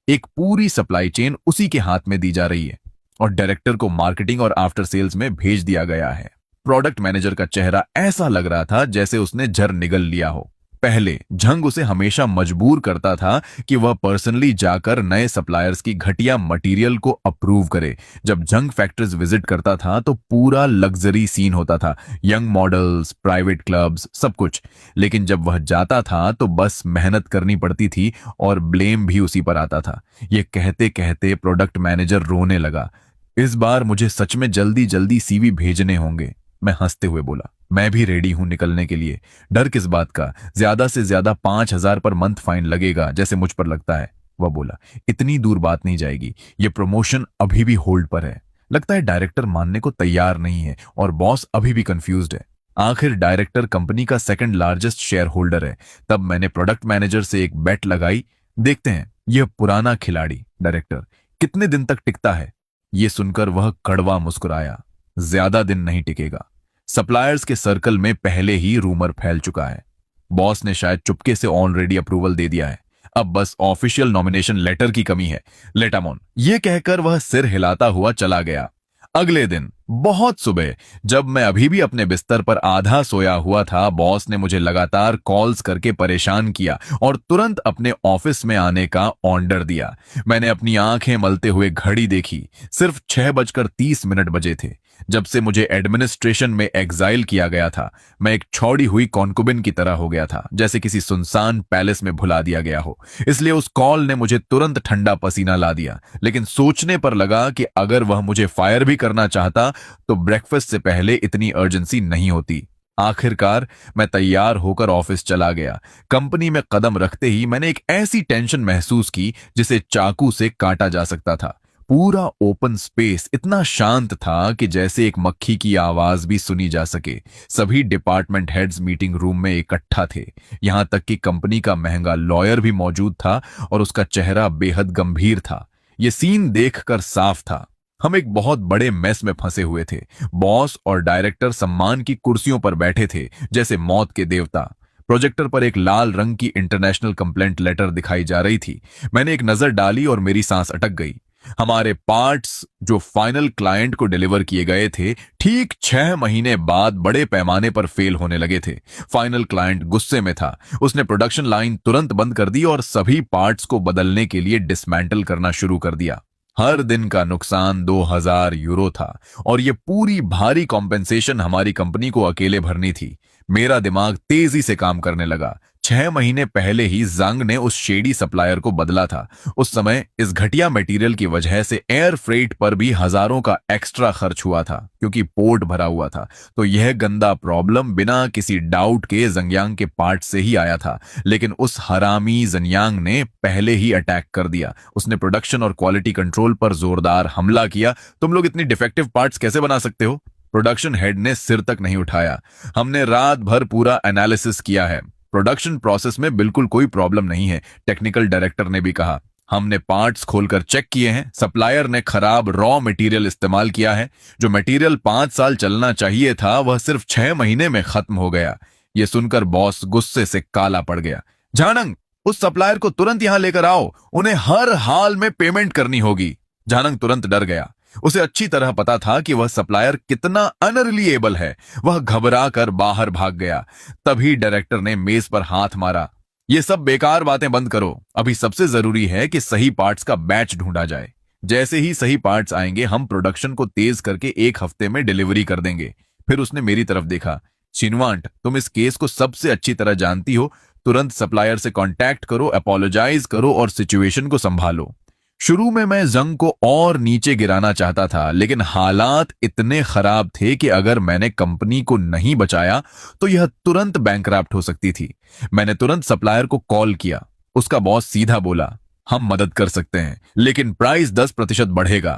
[SPEAKER 1] एक पूरी सप्लाई चेन उसी के हाथ में दी जा रही है और डायरेक्टर को मार्केटिंग और आफ्टर सेल्स में भेज दिया गया है। प्रोडक्ट मैनेजर का चेहरा ऐसा लग रहा था जैसे उसने झर निगल लिया हो। पहले झंग उसे हमेशा मजबूर करता था कि वह पर्सनली जाकर नए सप्लायर्स की घटिया मटेरियल को अप्रूव करे। जब झंग फैक्ट्रीज विजिट करता था तो पूरा लग्जरी सीन होता था, यंग मॉडल्स, प्राइवेट क्लब्स, सब कुछ। लेकिन जब वह जाता था तो बस मेहनत करनी पड़ती थी और ब्लेम भी उसी पर आता था। ये कहते कहते प्रोडक्ट मैनेजर रोने लगा। इस बार मुझे सच में जल्दी जल्दी सीवी भेजने होंगे। मैं हंसते हुए बोला, मैं भी रेडी हूं निकलने के लिए। डर किस बात का? ज्यादा से ज्यादा 5,000 पर मंथ फाइन लगेगा, जैसे मुझ पर लगता है। वह बोला, इतनी दूर बात नहीं जाएगी। ये प्रमोशन अभी भी होल्ड पर है। लगता है डायरेक्टर मानने को तैयार नहीं है और बॉस अभी भी कंफ्यूज्ड है। आखिर डायरेक्टर कंपनी का सेकंड लार्जेस्ट शेयर होल्डर है। तब मैंने प्रोडक्ट मैनेजर से एक बेट लगाई, देखते हैं यह पुराना खिलाड़ी डायरेक्टर कितने दिन तक टिकता है। यह सुनकर वह कड़वा मुस्कुराया, ज्यादा दिन नहीं टिकेगा। सप्लायर्स के सर्कल में पहले ही रूमर फैल चुका है। बॉस ने शायद चुपके से ऑलरेडी अप्रूवल दे दिया है। अब बस ऑफिशियल नॉमिनेशन लेटर की कमी है। लेटामोन, यह कहकर वह सिर हिलाता हुआ चला गया। अगले दिन बहुत सुबह, जब मैं अभी भी अपने बिस्तर पर आधा सोया हुआ था, बॉस ने मुझे लगातार कॉल्स करके परेशान किया और तुरंत अपने ऑफिस में आने का ऑर्डर दिया। मैंने अपनी आंखें मलते हुए घड़ी देखी। सिर्फ 6:30 बजे थे। जब से मुझे एडमिनिस्ट्रेशन में एग्जाइल किया गया था, मैं एक छोड़ी हुई कॉन्कुबिन की तरह हो गया था, जैसे किसी सुनसान पैलेस में भुला दिया गया हो। इसलिए उस कॉल ने मुझे तुरंत ठंडा पसीना ला दिया। लेकिन सोचने पर लगा कि अगर वह मुझे फायर भी करना चाहता तो ब्रेकफास्ट से पहले इतनी अर्जेंसी नहीं होती। आखिरकार मैं तैयार होकर ऑफिस चला गया। कंपनी में कदम रखते ही मैंने एक ऐसी टेंशन महसूस की जिसे चाकू से काटा जा सकता था। पूरा ओपन स्पेस इतना शांत था कि जैसे एक मक्खी की आवाज भी सुनी जा सके। सभी डिपार्टमेंट हेड्स मीटिंग रूम में इकट्ठा थे। यहां तक कि कंपनी का महंगा लॉयर भी मौजूद था और उसका चेहरा बेहद गंभीर था। यह सीन देखकर साफ था, हम एक बहुत बड़े मेस में फंसे हुए थे। बॉस और डायरेक्टर सम्मान की कुर्सियों पर बैठे थे जैसे मौत के देवता। प्रोजेक्टर पर एक लाल रंग की इंटरनेशनल कंप्लेंट लेटर दिखाई जा रही थी। मैंने एक नजर डाली और मेरी सांस अटक गई। हमारे पार्ट्स जो फाइनल क्लाइंट को डिलीवर किए गए थे, ठीक 6 महीने बाद बड़े पैमाने पर फेल होने लगे थे। फाइनल क्लाइंट गुस्से में था। उसने प्रोडक्शन लाइन तुरंत बंद कर दी और सभी पार्ट्स को बदलने के लिए डिसमेंटल करना शुरू कर दिया। हर दिन का नुकसान 2000 यूरो था और ये पूरी भारी कॉम्पेंसेशन हमारी कंपनी को अकेले भरनी थी। मेरा दिमाग तेजी से काम करने लगा। 6 महीने पहले ही जंग ने उस शेडी सप्लायर को बदला था। उस समय इस घटिया मटेरियल की वजह से एयर फ्रेट पर भी हजारों का एक्स्ट्रा खर्च हुआ था क्योंकि पोर्ट भरा हुआ था। तो यह गंदा प्रॉब्लम बिना किसी डाउट के जंगयांग के पार्ट से ही आया था। लेकिन उस हरामी जंगयांग ने पहले ही अटैक कर दिया। उसने प्रोडक्शन और क्वालिटी कंट्रोल पर जोरदार हमला किया। तुम लोग इतनी डिफेक्टिव पार्ट्स कैसे बना सकते हो? प्रोडक्शन हेड ने सिर तक नहीं उठाया। हमने रात भर पूरा एनालिसिस किया है। प्रोडक्शन प्रोसेस में बिल्कुल कोई प्रॉब्लम नहीं है, टेक्निकल डायरेक्टर ने भी कहा। हमने पार्ट्स खोलकर चेक किए हैं। सप्लायर ने खराब रॉ मटेरियल इस्तेमाल किया है। जो मटेरियल 5 साल चलना चाहिए था वह सिर्फ 6 महीने में खत्म हो गया। यह सुनकर बॉस गुस्से से काला पड़ गया। जानंग, उस सप्लायर को तुरंत यहां लेकर आओ। उन्हें हर हाल में पेमेंट करनी होगी। जानंग तुरंत डर गया। उसे अच्छी तरह पता था कि वह सप्लायर कितना अनरिलिएबल है। वह घबरा कर बाहर भाग गया। तभी डायरेक्टर ने मेज पर हाथ मारा। ये सब बेकार बातें बंद करो। अभी सबसे जरूरी है कि सही पार्ट्स का बैच ढूंढा जाए। जैसे ही सही पार्ट्स आएंगे हम प्रोडक्शन को तेज करके 1 हफ्ते में डिलीवरी कर देंगे। फिर उसने मेरी तरफ देखा। चिनवांट, तुम इस केस को सबसे अच्छी तरह जानती हो। तुरंत सप्लायर से कांटेक्ट करो, अपोलोजाइज करो और सिचुएशन को संभालो। शुरू में मैं जंग को और नीचे गिराना चाहता था, लेकिन हालात इतने खराब थे कि अगर मैंने कंपनी को नहीं बचाया तो यह तुरंत बैंकरप्ट हो सकती थी। मैंने तुरंत सप्लायर को कॉल किया। उसका बॉस सीधा बोला, हम मदद कर सकते हैं लेकिन प्राइस 10% बढ़ेगा।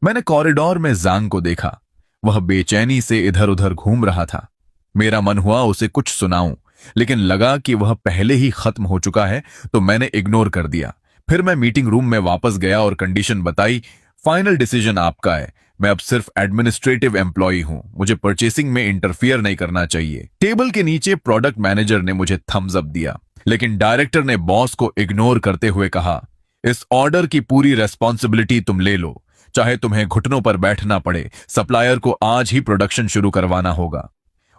[SPEAKER 1] मैंने कॉरिडोर में जांग को देखा। वह बेचैनी से इधर उधर घूम रहा था। मेरा मन हुआ उसे कुछ सुनाऊं, लेकिन लगा कि वह पहले ही खत्म हो चुका है, तो मैंने इग्नोर कर दिया। फिर मैं मीटिंग रूम में वापस गया और कंडीशन बताई। फाइनल डिसीजन आपका है। मैं अब सिर्फ एडमिनिस्ट्रेटिव एम्प्लॉय हूं। मुझे परचेसिंग में इंटरफियर नहीं करना चाहिए। टेबल के नीचे प्रोडक्ट मैनेजर ने मुझे थम्स अप दिया, लेकिन डायरेक्टर ने बॉस को इग्नोर करते हुए कहा, इस ऑर्डर की पूरी रेस्पॉन्सिबिलिटी तुम ले लो, चाहे तुम्हें घुटनों पर बैठना पड़े। सप्लायर को आज ही प्रोडक्शन शुरू करवाना होगा।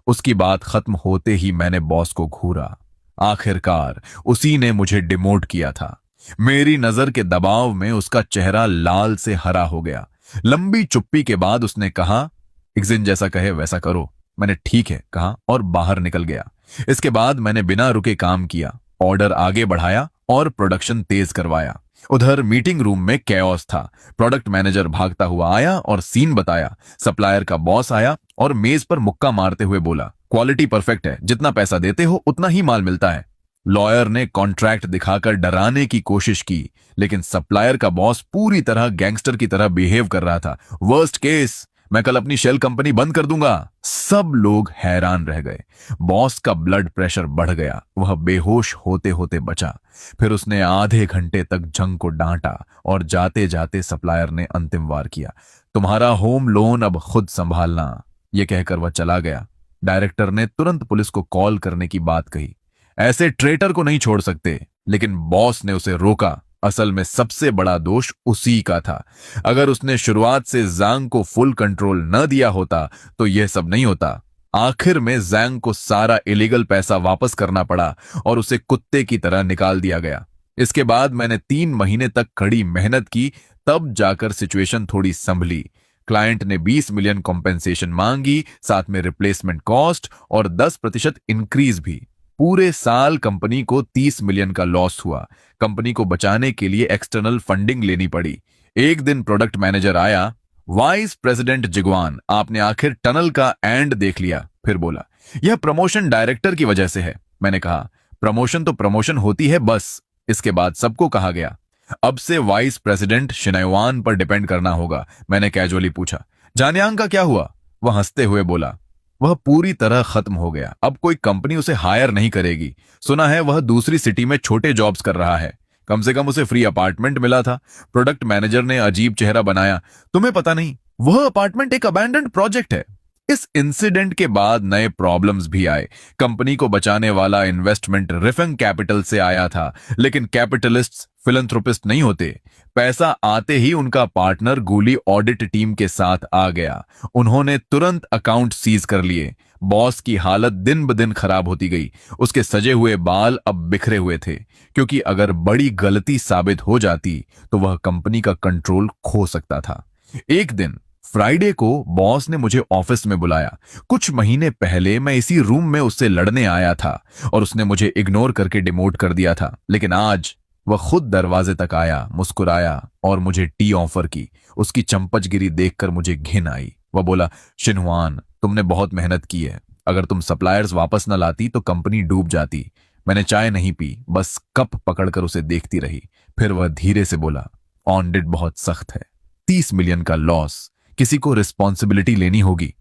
[SPEAKER 1] उसकी बात खत्म होते ही मैंने बॉस को घूरा। आखिरकार उसी ने मुझे डिमोट किया था। मेरी नजर के दबाव में उसका चेहरा लाल से हरा हो गया। लंबी चुप्पी के बाद उसने कहा, इक्जिन जैसा कहे वैसा करो। मैंने ठीक है कहा और बाहर निकल गया। इसके बाद मैंने बिना रुके काम किया, ऑर्डर आगे बढ़ाया और प्रोडक्शन तेज करवाया। उधर मीटिंग रूम में कैओस था। प्रोडक्ट मैनेजर भागता हुआ आया और सीन बताया। सप्लायर का बॉस आया और मेज पर मुक्का मारते हुए बोला, क्वालिटी परफेक्ट है, जितना पैसा देते हो उतना ही माल मिलता है। लॉयर ने कॉन्ट्रैक्ट दिखाकर डराने की कोशिश की, लेकिन सप्लायर का बॉस पूरी तरह गैंगस्टर की तरह बिहेव कर रहा था। वर्स्ट केस, मैं कल अपनी शेल कंपनी बंद कर दूंगा। सब लोग हैरान रह गए। बॉस का ब्लड प्रेशर बढ़ गया। वह बेहोश होते होते बचा। फिर उसने आधे घंटे तक जंग को डांटा और जाते जाते सप्लायर ने अंतिम वार किया, तुम्हारा होम लोन अब खुद संभालना। यह कहकर वह चला गया। डायरेक्टर ने तुरंत पुलिस को कॉल करने की बात कही। ऐसे ट्रेटर को नहीं छोड़ सकते, लेकिन बॉस ने उसे रोका। असल में सबसे बड़ा दोष उसी का था। अगर उसने शुरुआत से जांग को फुल कंट्रोल न दिया होता तो यह सब नहीं होता। आखिर में जांग को सारा इलीगल पैसा वापस करना पड़ा और उसे कुत्ते की तरह निकाल दिया गया। इसके बाद मैंने 3 महीने तक कड़ी मेहनत की, तब जाकर सिचुएशन थोड़ी संभली। क्लाइंट ने 20 मिलियन कॉम्पेंसेशन मांगी, साथ में रिप्लेसमेंट कॉस्ट और 10% इंक्रीज भी। पूरे साल कंपनी को 30 मिलियन का लॉस हुआ। कंपनी को बचाने के लिए एक्सटर्नल फंडिंग लेनी पड़ी। एक दिन प्रोडक्ट मैनेजर आया, वाइस प्रेसिडेंट जिगवान, आपने आखिर टनल का एंड देख लिया। फिर बोला, यह प्रमोशन डायरेक्टर की वजह से है। मैंने कहा, प्रमोशन तो प्रमोशन होती है बस। इसके बाद सबको कहा गया, अब से वाइस प्रेसिडेंट शिनाइवान पर डिपेंड करना होगा। मैंने कैजुअली पूछा, जान्यांग का क्या हुआ? वह हंसते हुए बोला, वह पूरी तरह खत्म हो गया। अब कोई कंपनी उसे हायर नहीं करेगी। सुना है वह दूसरी सिटी में छोटे जॉब्स कर रहा है। कम से कम उसे फ्री अपार्टमेंट मिला था। प्रोडक्ट मैनेजर ने अजीब चेहरा बनाया, तुम्हें पता नहीं, वह अपार्टमेंट एक अबैंडन्ड प्रोजेक्ट है। इस इंसिडेंट के बाद नए प्रॉब्लम्स भी आए। कंपनी को बचाने वाला इन्वेस्टमेंट रिफिंग कैपिटल से आया था, लेकिन कैपिटलिस्ट्स फिलंथ्रोपिस्ट नहीं होते। पैसा आते ही उनका पार्टनर गूली ऑडिट टीम के साथ आ गया। उन्होंने तुरंत अकाउंट सीज कर लिए। बॉस की हालत दिन ब दिन खराब होती गई। उसके सजे हुए बाल अब बिखरे हुए थे, क्योंकि अगर बड़ी गलती साबित हो जाती तो वह कंपनी का कंट्रोल खो सकता था। एक दिन फ्राइडे को बॉस ने मुझे ऑफिस में बुलाया। कुछ महीने पहले मैं इसी रूम में उससे लड़ने आया था और उसने मुझे इग्नोर करके डिमोट कर दिया था, लेकिन आज वह खुद दरवाजे तक आया, मुस्कुराया और मुझे टी ऑफर की। उसकी चंपचगिरी देखकर मुझे घिन आई। वह बोला, शिनहुआन, तुमने बहुत मेहनत की है। अगर तुम सप्लायर्स वापस न लाती तो कंपनी डूब जाती। मैंने चाय नहीं पी, बस कप पकड़कर उसे देखती रही। फिर वह धीरे से बोला, ऑडिट बहुत सख्त है, 30 मिलियन का लॉस, किसी को रिस्पॉन्सिबिलिटी लेनी होगी।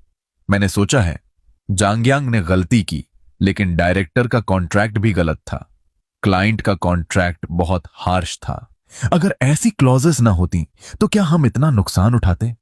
[SPEAKER 1] मैंने सोचा है जांगयांग ने गलती की, लेकिन डायरेक्टर का कॉन्ट्रैक्ट भी गलत था। क्लाइंट का कॉन्ट्रैक्ट बहुत हार्श था। अगर ऐसी क्लॉजेस ना होती तो क्या हम इतना नुकसान उठाते?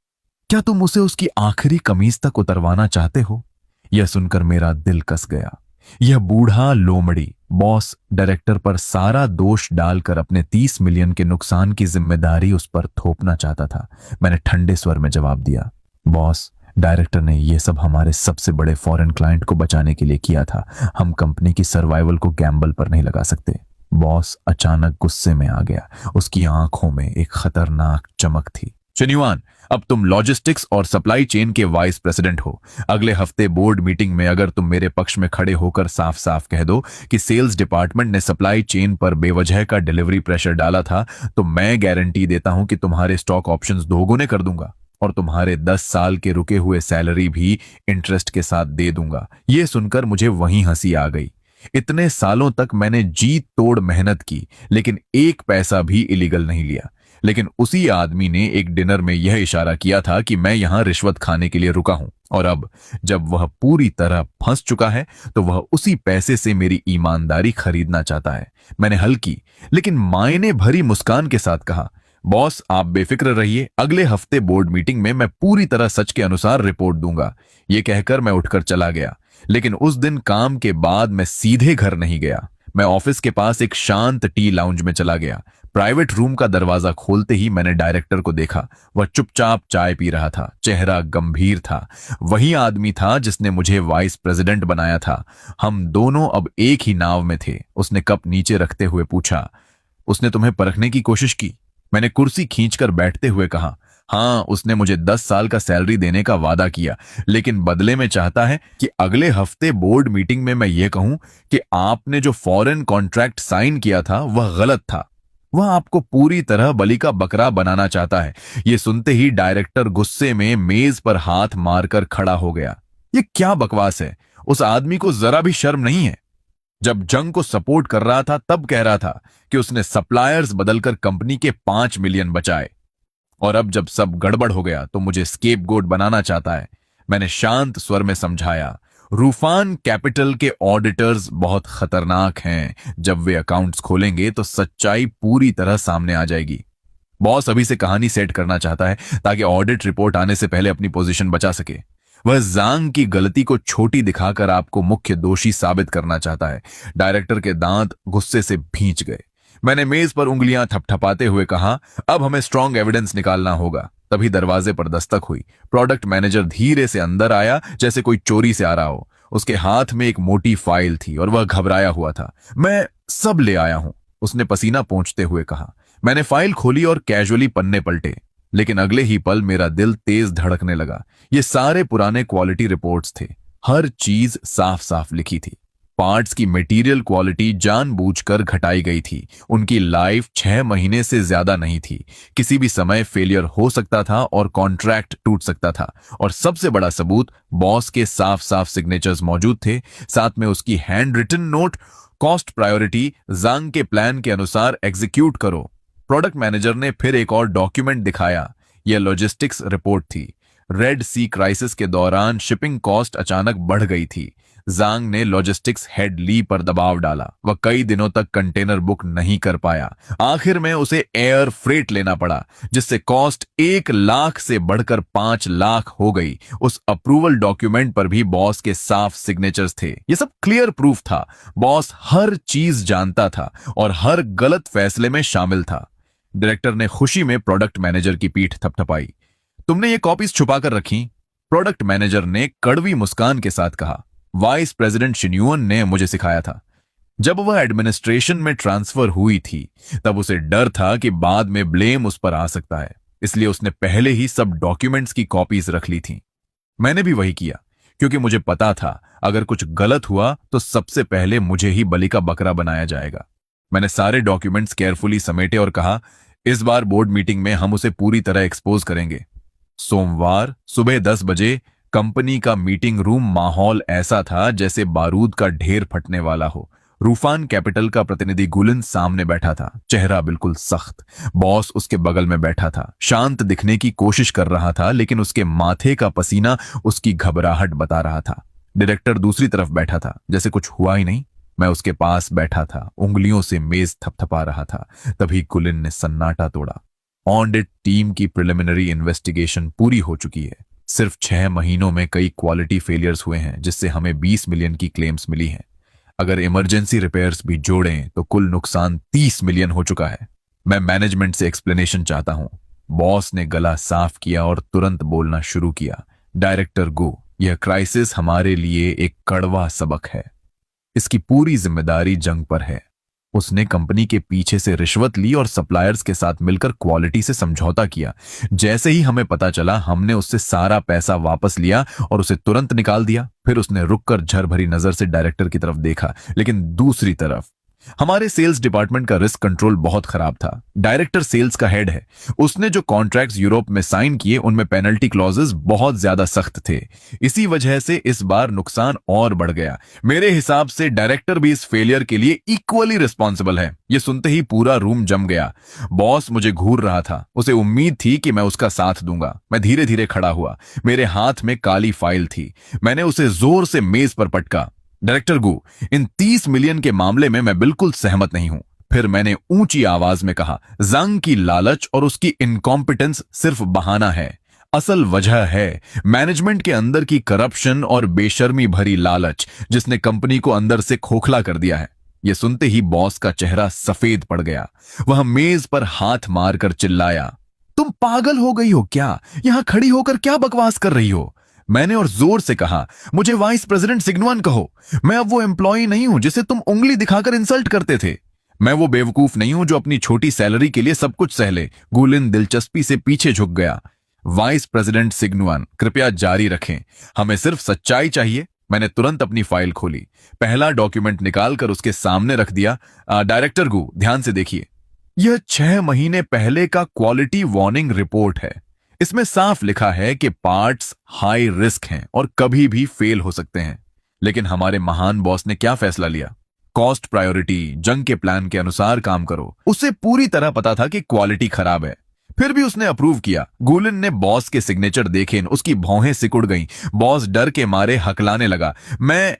[SPEAKER 1] क्या तुम उसे उसकी आखिरी कमीज तक उतरवाना चाहते हो? यह सुनकर मेरा दिल कस गया। यह बूढ़ा लोमड़ी बॉस डायरेक्टर पर सारा दोष डालकर अपने 30 मिलियन के नुकसान की जिम्मेदारी उस पर थोपना चाहता था। मैंने ठंडे स्वर में जवाब दिया, बॉस, डायरेक्टर ने यह सब हमारे सबसे बड़े फॉरेन क्लाइंट को बचाने के लिए किया था। हम कंपनी की सर्वाइवल को गैम्बल पर नहीं लगा सकते। बॉस अचानक गुस्से में आ गया। उसकी आंखों में एक खतरनाक चमक थी। शिनहुआन, अब तुम लॉजिस्टिक्स और सप्लाई चेन के वाइस प्रेसिडेंट हो। अगले हफ्ते बोर्ड मीटिंग में अगर तुम मेरे पक्ष में खड़े होकर साफ साफ कह दो कि सेल्स डिपार्टमेंट ने सप्लाई चेन पर बेवजह का डिलीवरी प्रेशर डाला था, तो मैं गारंटी देता हूं कि तुम्हारे स्टॉक ऑप्शंस दोगुने कर दूंगा और तुम्हारे 10 साल के रुके हुए सैलरी भी इंटरेस्ट के साथ दे दूंगा। यह सुनकर मुझे वहीं हंसी आ गई। इतने सालों तक मैंने जी तोड़ मेहनत की, लेकिन एक पैसा भी इलीगल नहीं लिया। लेकिन उसी आदमी ने एक डिनर में यह इशारा किया था कि मैं यहां रिश्वत खाने के लिए रुका हूं, और अब जब वह पूरी तरह फंस चुका है तो वह उसी पैसे से मेरी ईमानदारी खरीदना चाहता है। मैंने हल्की लेकिन मायने भरी मुस्कान के साथ कहा, बॉस, आप बेफिक्र रहिए, अगले हफ्ते बोर्ड मीटिंग में मैं पूरी तरह सच के अनुसार रिपोर्ट दूंगा। यह कहकर मैं उठकर चला गया। लेकिन उस दिन काम के बाद मैं सीधे घर नहीं गया। मैं ऑफिस के पास एक शांत टी लाउंज में चला गया। प्राइवेट रूम का दरवाजा खोलते ही मैंने डायरेक्टर को देखा। वह चुपचाप चाय पी रहा था, चेहरा गंभीर था। वही आदमी था जिसने मुझे वाइस प्रेसिडेंट बनाया था। हम दोनों अब एक ही नाव में थे। उसने कप नीचे रखते हुए पूछा, उसने तुम्हें परखने की कोशिश की? मैंने कुर्सी खींचकर बैठते हुए कहा, हाँ, उसने मुझे 10 साल का सैलरी देने का वादा किया, लेकिन बदले में चाहता है कि अगले हफ्ते बोर्ड मीटिंग में मैं ये कहूं कि आपने जो फॉरेन कॉन्ट्रैक्ट साइन किया था वह गलत था। वह आपको पूरी तरह बलि का बकरा बनाना चाहता है। यह सुनते ही डायरेक्टर गुस्से में मेज पर हाथ मारकर खड़ा हो गया। यह क्या बकवास है? उस आदमी को जरा भी शर्म नहीं है। जब जंग को सपोर्ट कर रहा था तब कह रहा था कि उसने सप्लायर्स बदलकर कंपनी के 5 मिलियन बचाए, और अब जब सब गड़बड़ हो गया तो मुझे स्केपगोट बनाना चाहता है। मैंने शांत स्वर में समझाया, रूफान कैपिटल के ऑडिटर्स बहुत खतरनाक हैं। जब वे अकाउंट्स खोलेंगे तो सच्चाई पूरी तरह सामने आ जाएगी। बॉस अभी से कहानी सेट करना चाहता है ताकि ऑडिट रिपोर्ट आने से पहले अपनी पोजीशन बचा सके। वह जांग की गलती को छोटी दिखाकर आपको मुख्य दोषी साबित करना चाहता है। डायरेक्टर के दांत गुस्से से भींच गए। मैंने मेज पर उंगलियां थपथपाते हुए कहा, अब हमें स्ट्रॉन्ग एविडेंस निकालना होगा। तभी दरवाजे पर दस्तक हुई। प्रोडक्ट मैनेजर धीरे से अंदर आया, जैसे कोई चोरी से आ रहा हो। उसके हाथ में एक मोटी फाइल थी और वह घबराया हुआ था। मैं सब ले आया हूं, उसने पसीना पोंछते हुए कहा। मैंने फाइल खोली और कैजुअली पन्ने पलटे, लेकिन अगले ही पल मेरा दिल तेज धड़कने लगा। ये सारे पुराने क्वालिटी रिपोर्ट्स थे। हर चीज साफ साफ लिखी थी। पार्ट्स की मटेरियल क्वालिटी जानबूझकर घटाई गई थी। उनकी लाइफ 6 महीने से ज्यादा नहीं थी। किसी भी समय फेलियर हो सकता था और कॉन्ट्रैक्ट टूट सकता था। और सबसे बड़ा सबूत, बॉस के साफ साफ सिग्नेचर्स मौजूद थे, साथ में उसकी handwritten note, cost priority जांग के प्लान के अनुसार एग्जीक्यूट करो। प्रोडक्ट मैनेजर ने फिर एक और डॉक्यूमेंट दिखाया। यह लॉजिस्टिक्स रिपोर्ट थी। रेड सी क्राइसिस के दौरान शिपिंग कॉस्ट अचानक बढ़ गई थी। जांग ने लॉजिस्टिक्स हेड ली पर दबाव डाला। वह कई दिनों तक कंटेनर बुक नहीं कर पाया। आखिर में उसे एयर फ्रेट लेना पड़ा, जिससे कॉस्ट 1 लाख से बढ़कर 5 लाख हो गई। उस अप्रूवल डॉक्यूमेंट पर भी बॉस के साफ सिग्नेचर्स थे। यह सब क्लियर प्रूफ था। बॉस हर चीज जानता था और हर गलत फैसले में शामिल था। डायरेक्टर ने खुशी में प्रोडक्ट मैनेजर की पीठ थपथपाई। तुमने ये कॉपीज छुपा कर रखी? प्रोडक्ट मैनेजर ने कड़वी मुस्कान के साथ कहा। वाइस प्रेसिडेंट शिन्यूअन ने मुझे सिखाया था। जब वह एडमिनिस्ट्रेशन में ट्रांसफर हुई थी तब उसे डर था कि बाद में ब्लेम उस पर आ सकता है, इसलिए उसने पहले ही सब डॉक्यूमेंट्स की कॉपीज रख ली थी। मैंने भी वही किया, क्योंकि मुझे पता था अगर कुछ गलत हुआ तो सबसे पहले मुझे ही बलि का बकरा बनाया जाएगा। मैंने सारे डॉक्यूमेंट्स केयरफुली समेटे और कहा, इस बार बोर्ड मीटिंग में हम उसे पूरी तरह एक्सपोज करेंगे। सोमवार सुबह 10 बजे कंपनी का मीटिंग रूम माहौल ऐसा था जैसे बारूद का ढेर फटने वाला हो। रूफान कैपिटल का प्रतिनिधि गुलिन सामने बैठा था, चेहरा बिल्कुल सख्त। बॉस उसके बगल में बैठा था, शांत दिखने की कोशिश कर रहा था, लेकिन उसके माथे का पसीना उसकी घबराहट बता रहा था। डायरेक्टर दूसरी तरफ बैठा था, जैसे कुछ हुआ ही नहीं। मैं उसके पास बैठा था, उंगलियों से मेज थपथपा रहा था। तभी गुलिन ने सन्नाटा तोड़ा। ऑडिट टीम की प्रिलिमिनरी इन्वेस्टिगेशन पूरी हो चुकी है। सिर्फ 6 महीनों में कई क्वालिटी फेलियर्स हुए हैं, जिससे हमें 20 मिलियन की क्लेम्स मिली हैं। अगर इमरजेंसी रिपेयर्स भी जोड़ें तो कुल नुकसान 30 मिलियन हो चुका है। मैं मैनेजमेंट से एक्सप्लेनेशन चाहता हूं। बॉस ने गला साफ किया और तुरंत बोलना शुरू किया। डायरेक्टर गो, यह क्राइसिस हमारे लिए एक कड़वा सबक है। इसकी पूरी जिम्मेदारी जंग पर है। उसने कंपनी के पीछे से रिश्वत ली और सप्लायर्स के साथ मिलकर क्वालिटी से समझौता किया। जैसे ही हमें पता चला, हमने उससे सारा पैसा वापस लिया और उसे तुरंत निकाल दिया। फिर उसने रुककर झरभरी नजर से डायरेक्टर की तरफ देखा, लेकिन दूसरी तरफ हमारे सेल्स डिपार्टमेंट का रिस्क कंट्रोल बहुत खराब था। डायरेक्टर सेल्स का हेड है। उसने जो कॉन्ट्रैक्ट्स यूरोप में साइन किए उनमें पेनल्टी क्लॉजेस बहुत ज्यादा सख्त थे। इसी वजह से इस बार नुकसान और बढ़ गया। मेरे हिसाब से डायरेक्टर भी इस फेलियर के लिए इक्वली रिस्पॉन्सिबल है। यह सुनते ही पूरा रूम जम गया। बॉस मुझे घूर रहा था। उसे उम्मीद थी कि मैं उसका साथ दूंगा। मैं धीरे धीरे खड़ा हुआ। मेरे हाथ में काली फाइल थी। मैंने उसे जोर से मेज पर पटका। डायरेक्टर गु, इन 30 मिलियन के मामले में मैं बिल्कुल सहमत नहीं हूं। फिर मैंने ऊंची आवाज में कहा, जांग की लालच और उसकी इनकॉम्पिटेंस सिर्फ बहाना है। असल वजह है मैनेजमेंट के अंदर की करप्शन और बेशर्मी भरी लालच, जिसने कंपनी को अंदर से खोखला कर दिया है। यह सुनते ही बॉस का चेहरा सफेद पड़ गया। वह मेज पर हाथ मारकर चिल्लाया, तुम पागल हो गई हो क्या? यहां खड़ी होकर क्या बकवास कर रही हो? मैंने और जोर से कहा, मुझे वाइस प्रेसिडेंट सिग्नवन कहो। मैं अब वो एम्प्लॉय नहीं हूं जिसे तुम उंगली दिखाकर इंसल्ट करते थे। मैं वो बेवकूफ नहीं हूं जो अपनी छोटी सैलरी के लिए सब कुछ सह ले। गुलिन दिलचस्पी से पीछे झुक गया। वाइस प्रेसिडेंट सिग्नवन, कृपया जारी रखें। हमें सिर्फ सच्चाई चाहिए। मैंने तुरंत अपनी फाइल खोली, पहला डॉक्यूमेंट निकालकर उसके सामने रख दिया। डायरेक्टर गु, ध्यान से देखिए। यह 6 महीने पहले का क्वालिटी वार्निंग रिपोर्ट है। इसमें साफ लिखा है कि पार्ट्स हाई रिस्क हैं और कभी भी फेल हो सकते हैं। लेकिन हमारे महान बॉस ने क्या फैसला लिया? कॉस्ट प्रायोरिटी, जंग के प्लान के अनुसार काम करो। उसे पूरी तरह पता था कि क्वालिटी खराब है, फिर भी उसने अप्रूव किया। गुलिन ने बॉस के सिग्नेचर देखे, उसकी भौहें सिकुड़ गईं। बॉस डर के मारे हकलाने लगा। मैं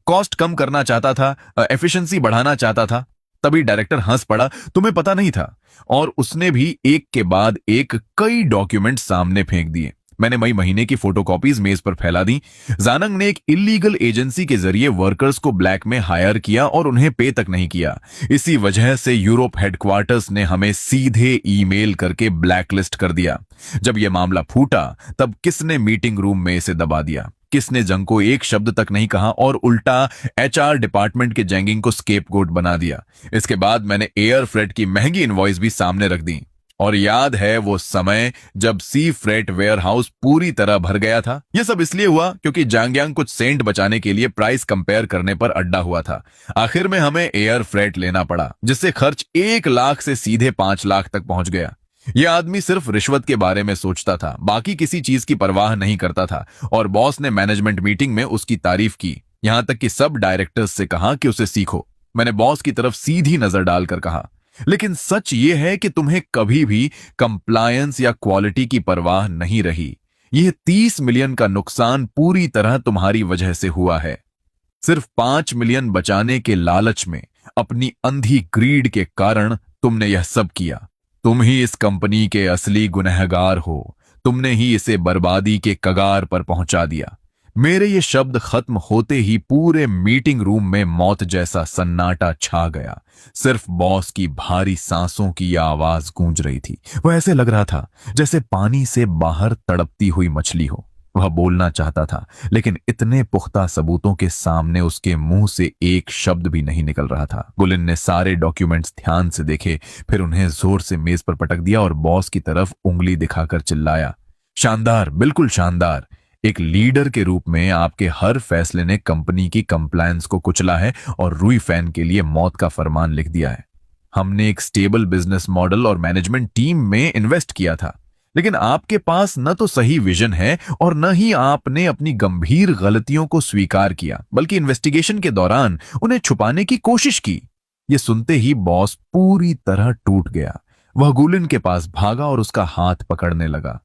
[SPEAKER 1] कॉस्ट कम करना चाहता था, एफिशिएंसी बढ़ाना चाहता था। तभी डायरेक्टर हंस पड़ा। तुम्हें पता नहीं था? और उसने भी एक के बाद एक कई डॉक्यूमेंट सामने फेंक दिए। मैंने मई महीने की फोटोकॉपीज मेज पर फैला दी। जानंग ने एक इलीगल एजेंसी के जरिए वर्कर्स को ब्लैक में हायर किया और उन्हें पे तक नहीं किया। इसी वजह से यूरोप हेडक्वार्टर्स ने हमें सीधे ईमेल करके ब्लैकलिस्ट कर दिया। जब यह मामला फूटा तब किसने मीटिंग रूम में इसे दबा दिया? किसने जंग को एक शब्द तक नहीं कहा और उल्टा एचआर डिपार्टमेंट के जैंगिंग को स्केपगोट बना दिया। इसके बाद मैंने एयर फ्रेट की महंगी इनवॉइस भी सामने रख दी। और याद है वो समय जब सी फ्रेट वेयर हाउस पूरी तरह भर गया था? यह सब इसलिए हुआ क्योंकि जांगयांग कुछ सेंट बचाने के लिए प्राइस कंपेयर करने पर अड्डा हुआ था। आखिर में हमें एयर फ्रेट लेना पड़ा, जिससे खर्च 1 लाख से सीधे 5 लाख तक पहुंच गया। यह आदमी सिर्फ रिश्वत के बारे में सोचता था, बाकी किसी चीज की परवाह नहीं करता था। और बॉस ने मैनेजमेंट मीटिंग में उसकी तारीफ की, यहां तक कि सब डायरेक्टर्स से कहा कि उसे सीखो। मैंने बॉस की तरफ सीधी नजर डालकर कहा, लेकिन सच यह है कि तुम्हें कभी भी कंप्लायंस या क्वालिटी की परवाह नहीं रही। यह 30 मिलियन का नुकसान पूरी तरह तुम्हारी वजह से हुआ है। सिर्फ 5 मिलियन बचाने के लालच में, अपनी अंधी ग्रीड के कारण तुमने यह सब किया। तुम ही इस कंपनी के असली गुनहगार हो। तुमने ही इसे बर्बादी के कगार पर पहुंचा दिया। मेरे ये शब्द खत्म होते ही पूरे मीटिंग रूम में मौत जैसा सन्नाटा छा गया। सिर्फ बॉस की भारी सांसों की आवाज गूंज रही थी। वह ऐसे लग रहा था जैसे पानी से बाहर तड़पती हुई मछली हो। वह बोलना चाहता था, लेकिन इतने पुख्ता सबूतों के सामने उसके मुंह से एक शब्द भी नहीं निकल रहा था। गुलिन ने सारे डॉक्यूमेंट्स ध्यान से देखे, फिर उन्हें जोर से मेज पर पटक दिया और बॉस की तरफ उंगली दिखाकर चिल्लाया, शानदार, बिल्कुल शानदार। एक लीडर के रूप में आपके हर फैसले ने कंपनी की कंप्लायंस को कुचला है और रुई फैन के लिए मौत का फरमान लिख दिया है। हमने एक स्टेबल बिजनेस मॉडल और मैनेजमेंट टीम में इन्वेस्ट किया था, लेकिन आपके पास न तो सही विजन है और न ही आपने अपनी गंभीर गलतियों को स्वीकार किया, बल्कि इन्वेस्टिगेशन के दौरान उन्हें छुपाने की कोशिश की। यह सुनते ही बॉस पूरी तरह टूट गया। वह गुलिन के पास भागा और उसका हाथ पकड़ने लगा।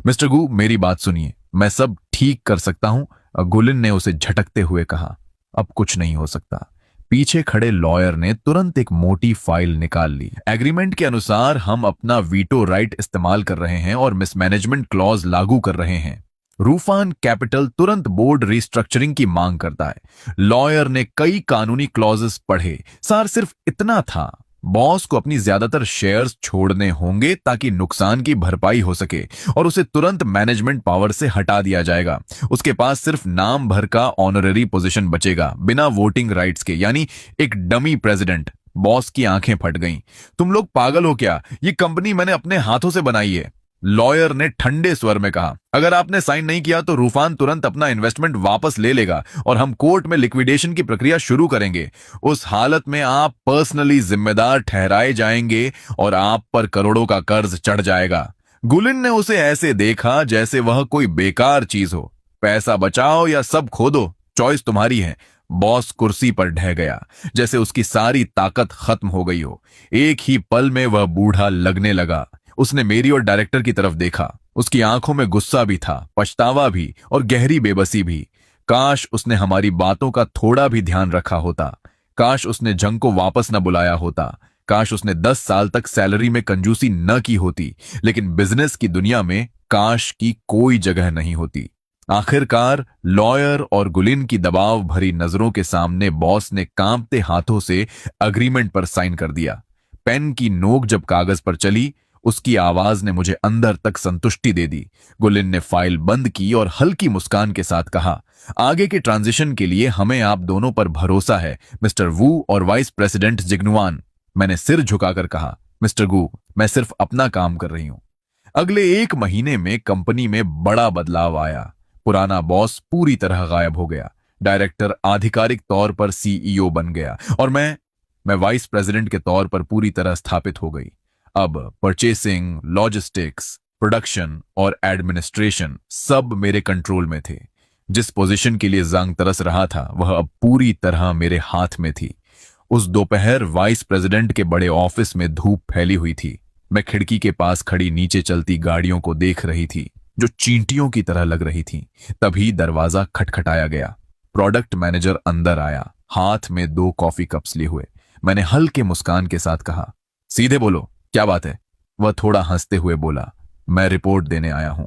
[SPEAKER 1] मिस्टर गू, मेरी बात सुनिए, मैं सब ठीक कर सकता हूं। गुलिन ने उसे झटकते हुए कहा। अब कुछ नहीं हो सकता। पीछे खड़े लॉयर ने तुरंत एक मोटी फाइल निकाल ली। एग्रीमेंट के अनुसार हम अपना वीटो राइट इस्तेमाल कर रहे हैं और मिसमैनेजमेंट क्लॉज लागू कर रहे हैं। रूफान कैपिटल तुरंत बोर्ड रिस्ट्रक्चरिंग की मांग करता है। लॉयर ने कई कानूनी क्लॉजेस पढ़े। सार सिर्फ इतना था, बॉस को अपनी ज्यादातर शेयर्स छोड़ने होंगे ताकि नुकसान की भरपाई हो सके और उसे तुरंत मैनेजमेंट पावर से हटा दिया जाएगा। उसके पास सिर्फ नाम भर का ऑनररी पोजीशन बचेगा, बिना वोटिंग राइट्स के, यानी एक डमी प्रेसिडेंट। बॉस की आंखें फट गईं। तुम लोग पागल हो क्या? ये कंपनी मैंने अपने हाथों से बनाई है। लॉयर ने ठंडे स्वर में कहा, अगर आपने साइन नहीं किया तो रूफान तुरंत अपना इन्वेस्टमेंट वापस ले लेगा और हम कोर्ट में लिक्विडेशन की प्रक्रिया शुरू करेंगे। उस हालत में आप पर्सनली जिम्मेदार ठहराए जाएंगे और आप पर करोड़ों का कर्ज चढ़ जाएगा। गुलिन ने उसे ऐसे देखा जैसे वह कोई बेकार चीज हो। पैसा बचाओ या सब खो दो, चॉइस तुम्हारी है। बॉस कुर्सी पर ढह गया, जैसे उसकी सारी ताकत खत्म हो गई हो। एक ही पल में वह बूढ़ा लगने लगा। उसने मेरी और डायरेक्टर की तरफ देखा। उसकी आंखों में गुस्सा भी था, पछतावा भी और गहरी बेबसी भी। काश उसने हमारी बातों का थोड़ा भी ध्यान रखा होता। काश उसने जंग को वापस न बुलाया होता। काश उसने 10 साल तक सैलरी में कंजूसी न की होती। लेकिन बिजनेस की दुनिया में काश की कोई जगह नहीं होती। आखिरकार लॉयर और गुलिन की दबाव भरी नजरों के सामने बॉस ने कांपते हाथों से अग्रीमेंट पर साइन कर दिया। पेन की नोक जब कागज पर चली, उसकी आवाज ने मुझे अंदर तक संतुष्टि दे दी। गुलिन ने फाइल बंद की और हल्की मुस्कान के साथ कहा, आगे के ट्रांजिशन के लिए हमें आप दोनों पर भरोसा है, मिस्टर वू और वाइस प्रेसिडेंट जिग्नुआन। मैंने सिर झुकाकर कहा, मिस्टर गू, मैं सिर्फ अपना काम कर रही हूं। अगले 1 महीने में कंपनी में बड़ा बदलाव आया। पुराना बॉस पूरी तरह गायब हो गया। डायरेक्टर आधिकारिक तौर पर सीईओ बन गया और मैं वाइस प्रेसिडेंट के तौर पर पूरी तरह स्थापित हो गई। अब परचेसिंग, लॉजिस्टिक्स, प्रोडक्शन और एडमिनिस्ट्रेशन सब मेरे कंट्रोल में थे। जिस पोजीशन के लिए जंग तरस रहा था वह अब पूरी तरह मेरे हाथ में थी। उस दोपहर वाइस प्रेसिडेंट के बड़े ऑफिस में धूप फैली हुई थी। मैं खिड़की के पास खड़ी नीचे चलती गाड़ियों को देख रही थी जो चींटियों की तरह लग रही थी। तभी दरवाजा खटखटाया गया। प्रोडक्ट मैनेजर अंदर आया, हाथ में 2 कॉफी कप्स लिए हुए। मैंने हल्के मुस्कान के साथ कहा, सीधे बोलो, क्या बात है? वह थोड़ा हंसते हुए बोला, मैं रिपोर्ट देने आया हूं।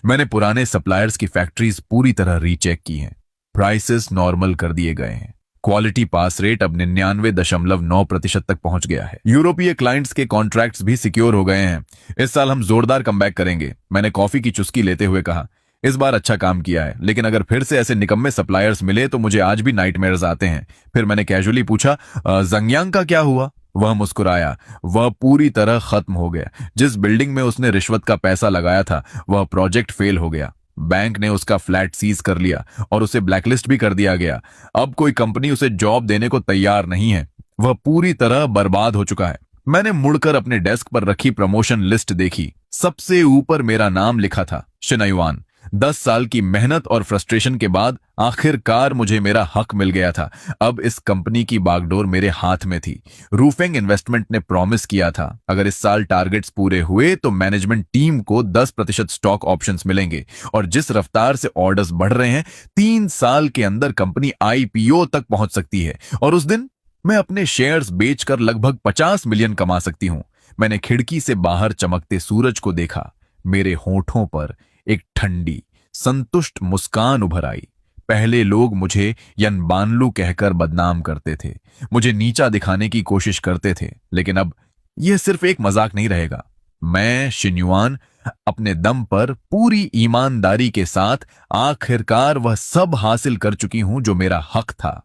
[SPEAKER 1] मैंने पुराने सप्लायर्स की फैक्ट्रीज पूरी तरह रीचेक की हैं। प्राइसेस नॉर्मल कर दिए गए हैं। क्वालिटी पास रेट अब 99.9% तक पहुंच गया है। यूरोपीय क्लाइंट्स के कॉन्ट्रैक्ट्स भी सिक्योर हो गए हैं। इस साल हम जोरदार कमबैक करेंगे। मैंने कॉफी की चुस्की लेते हुए कहा, इस बार अच्छा काम किया है, लेकिन अगर फिर से ऐसे निकम्मे सप्लायर्स मिले तो मुझे आज भी नाइटमेयर्स आते हैं। फिर मैंने कैजुअली पूछा, जंगयांग का क्या हुआ? वह मुस्कुराया। वह पूरी तरह खत्म हो गया। जिस बिल्डिंग में उसने रिश्वत का पैसा लगाया था वह प्रोजेक्ट फेल हो गया। बैंक ने उसका फ्लैट सीज कर लिया और उसे ब्लैकलिस्ट भी कर दिया गया। अब कोई कंपनी उसे जॉब देने को तैयार नहीं है। वह पूरी तरह बर्बाद हो चुका है। मैंने मुड़कर अपने डेस्क पर रखी प्रमोशन लिस्ट देखी। सबसे ऊपर मेरा नाम लिखा था, शिनायुआन। 10 साल की मेहनत और फ्रस्ट्रेशन के बाद आखिरकार मुझे मेरा हक मिल गया था। अब इस कंपनी की बागडोर मेरे हाथ में थी। रूफिंग इन्वेस्टमेंट ने प्रॉमिस किया था, अगर इस साल टारगेट्स पूरे हुए तो मैनेजमेंट टीम को 10% स्टॉक ऑप्शंस मिलेंगे। और जिस रफ्तार से ऑर्डर्स बढ़ रहे हैं, 3 साल के अंदर कंपनी आईपीओ तक पहुंच सकती है। और उस दिन मैं अपने शेयर्स बेचकर लगभग 50 मिलियन कमा सकती हूं। मैंने खिड़की से बाहर चमकते सूरज को देखा। मेरे होठों पर एक ठंडी, संतुष्ट मुस्कान उभर आई। पहले लोग मुझे यनबानलू कहकर बदनाम करते थे, मुझे नीचा दिखाने की कोशिश करते थे, लेकिन अब यह सिर्फ एक मजाक नहीं रहेगा। मैं शिन्युआन अपने दम पर पूरी ईमानदारी के साथ आखिरकार वह सब हासिल कर चुकी हूं जो मेरा हक था।